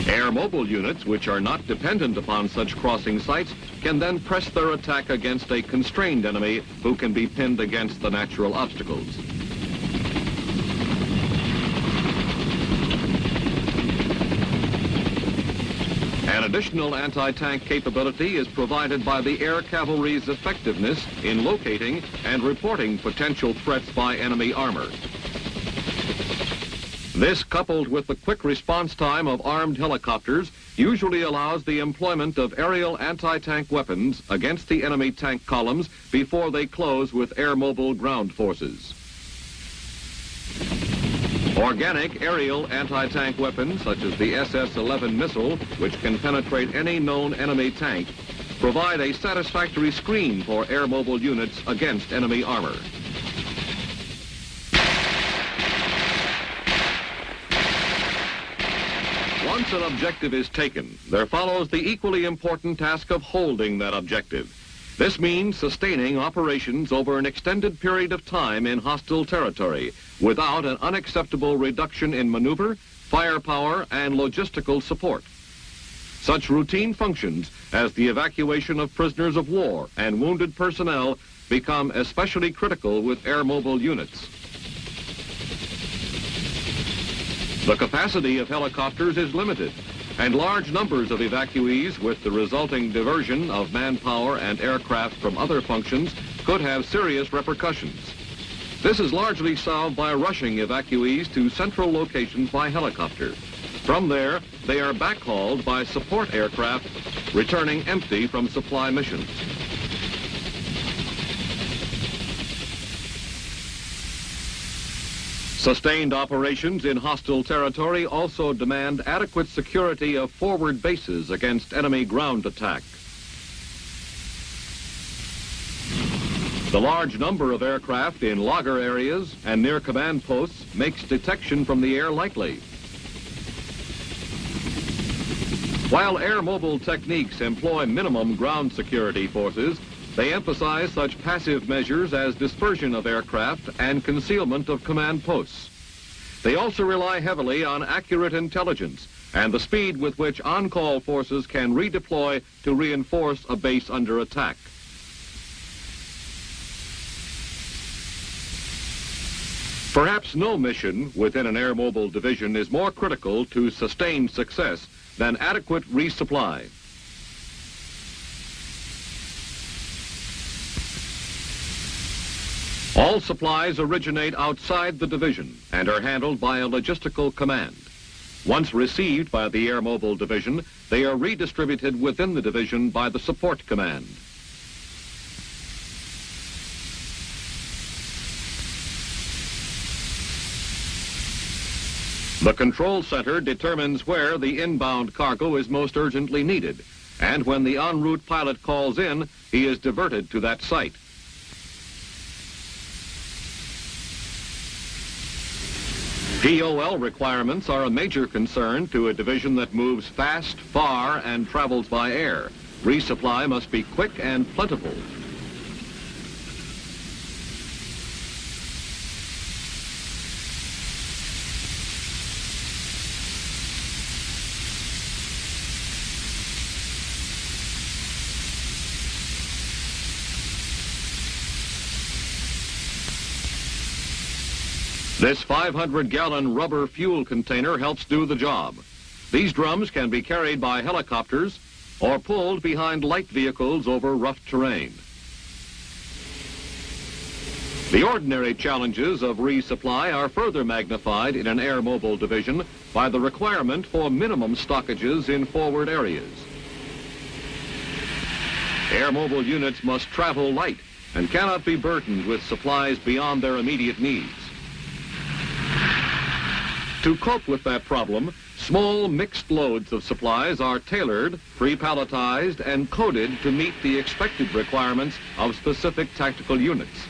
Air mobile units, which are not dependent upon such crossing sites, can then press their attack against a constrained enemy who can be pinned against the natural obstacles. An additional anti-tank capability is provided by the air cavalry's effectiveness in locating and reporting potential threats by enemy armor. This, coupled with the quick response time of armed helicopters, usually allows the employment of aerial anti-tank weapons against the enemy tank columns before they close with air-mobile ground forces. Organic aerial anti-tank weapons, such as the SS-11 missile, which can penetrate any known enemy tank, provide a satisfactory screen for air mobile units against enemy armor. Once an objective is taken, there follows the equally important task of holding that objective. This means sustaining operations over an extended period of time in hostile territory without an unacceptable reduction in maneuver, firepower, and logistical support. Such routine functions as the evacuation of prisoners of war and wounded personnel become especially critical with air mobile units. The capacity of helicopters is limited, and large numbers of evacuees with the resulting diversion of manpower and aircraft from other functions could have serious repercussions. This is largely solved by rushing evacuees to central locations by helicopter. From there, they are backhauled by support aircraft returning empty from supply missions. Sustained operations in hostile territory also demand adequate security of forward bases against enemy ground attack. The large number of aircraft in logger areas and near command posts makes detection from the air likely. While air mobile techniques employ minimum ground security forces, they emphasize such passive measures as dispersion of aircraft and concealment of command posts. They also rely heavily on accurate intelligence and the speed with which on-call forces can redeploy to reinforce a base under attack. Perhaps no mission within an air mobile division is more critical to sustained success than adequate resupply. All supplies originate outside the division and are handled by a logistical command. Once received by the Air Mobile Division, they are redistributed within the division by the support command. The control center determines where the inbound cargo is most urgently needed, and when the en route pilot calls in, he is diverted to that site. POL requirements are a major concern to a division that moves fast, far, and travels by air. Resupply must be quick and plentiful. This 500-gallon rubber fuel container helps do the job. These drums can be carried by helicopters or pulled behind light vehicles over rough terrain. The ordinary challenges of resupply are further magnified in an air mobile division by the requirement for minimum stockages in forward areas. Air mobile units must travel light and cannot be burdened with supplies beyond their immediate needs. To cope with that problem, small mixed loads of supplies are tailored, pre-palletized, and coded to meet the expected requirements of specific tactical units.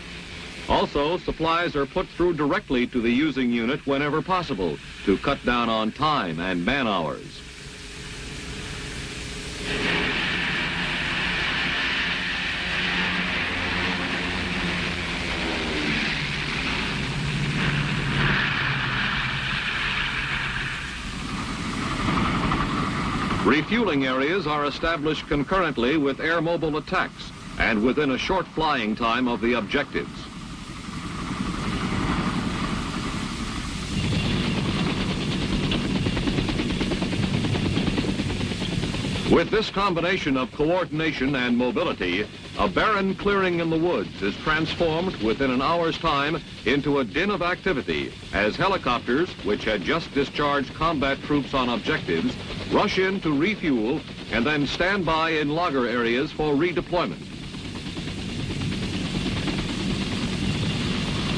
Also, supplies are put through directly to the using unit whenever possible to cut down on time and man hours. Refueling areas are established concurrently with air mobile attacks and within a short flying time of the objectives. With this combination of coordination and mobility, a barren clearing in the woods is transformed within an hour's time into a din of activity as helicopters, which had just discharged combat troops on objectives, rush in to refuel and then stand by in logger areas for redeployment.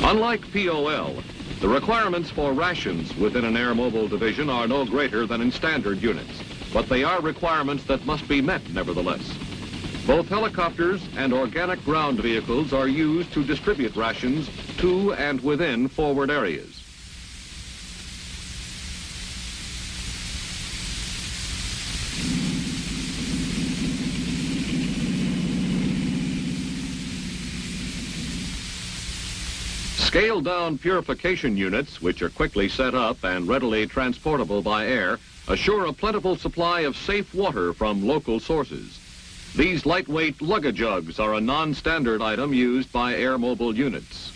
Unlike POL, the requirements for rations within an air mobile division are no greater than in standard units, but they are requirements that must be met nevertheless. Both helicopters and organic ground vehicles are used to distribute rations to and within forward areas. Scaled-down purification units, which are quickly set up and readily transportable by air, assure a plentiful supply of safe water from local sources. These lightweight luggage jugs are a non-standard item used by air mobile units.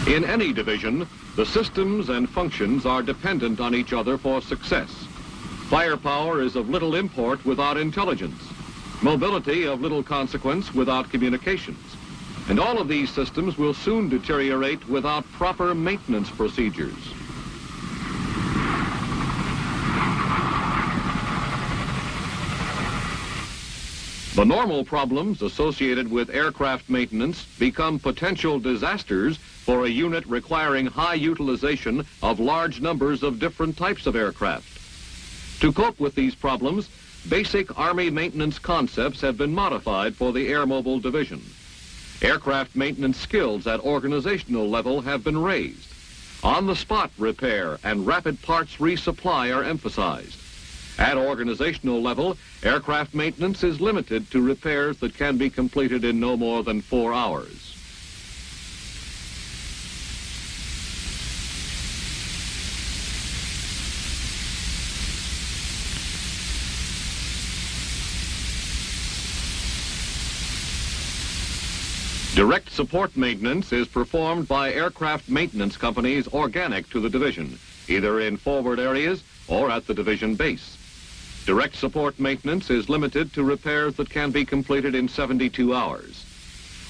In any division, the systems and functions are dependent on each other for success. Firepower is of little import without intelligence, mobility of little consequence without communications, and all of these systems will soon deteriorate without proper maintenance procedures. The normal problems associated with aircraft maintenance become potential disasters for a unit requiring high utilization of large numbers of different types of aircraft. To cope with these problems, basic Army maintenance concepts have been modified for the Air Mobile Division. Aircraft maintenance skills at organizational level have been raised. On-the-spot repair and rapid parts resupply are emphasized. At organizational level, aircraft maintenance is limited to repairs that can be completed in no more than 4 hours. Direct support maintenance is performed by aircraft maintenance companies organic to the division, either in forward areas or at the division base. Direct support maintenance is limited to repairs that can be completed in 72 hours.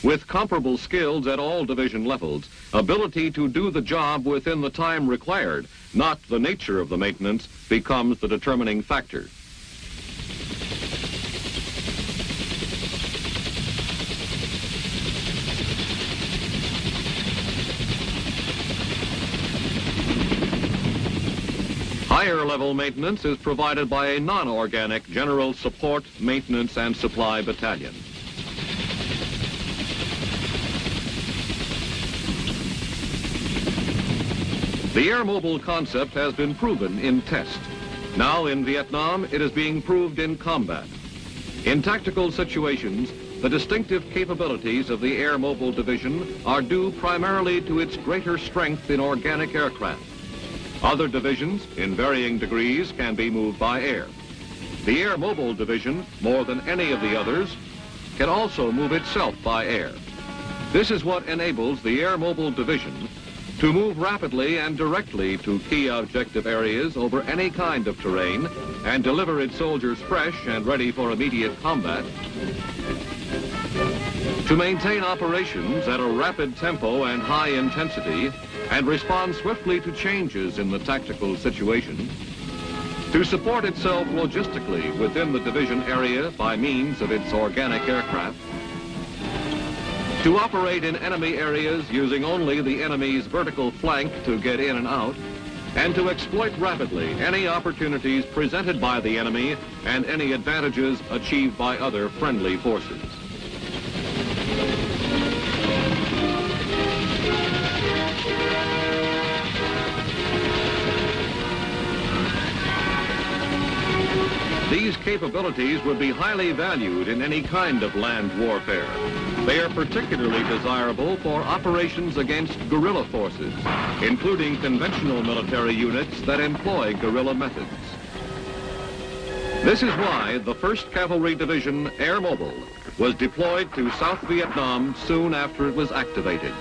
With comparable skills at all division levels, ability to do the job within the time required, not the nature of the maintenance, becomes the determining factor. Higher level maintenance is provided by a non-organic general support, maintenance, and supply battalion. The air mobile concept has been proven in test. Now in Vietnam, it is being proved in combat. In tactical situations, the distinctive capabilities of the Air Mobile Division are due primarily to its greater strength in organic aircraft. Other divisions, in varying degrees, can be moved by air. The Air Mobile Division, more than any of the others, can also move itself by air. This is what enables the Air Mobile Division to move rapidly and directly to key objective areas over any kind of terrain and deliver its soldiers fresh and ready for immediate combat, to maintain operations at a rapid tempo and high intensity and respond swiftly to changes in the tactical situation, to support itself logistically within the division area by means of its organic aircraft, to operate in enemy areas using only the enemy's vertical flank to get in and out, and to exploit rapidly any opportunities presented by the enemy and any advantages achieved by other friendly forces. These capabilities would be highly valued in any kind of land warfare. They are particularly desirable for operations against guerrilla forces, including conventional military units that employ guerrilla methods. This is why the 1st Cavalry Division Air Mobile was deployed to South Vietnam soon after it was activated.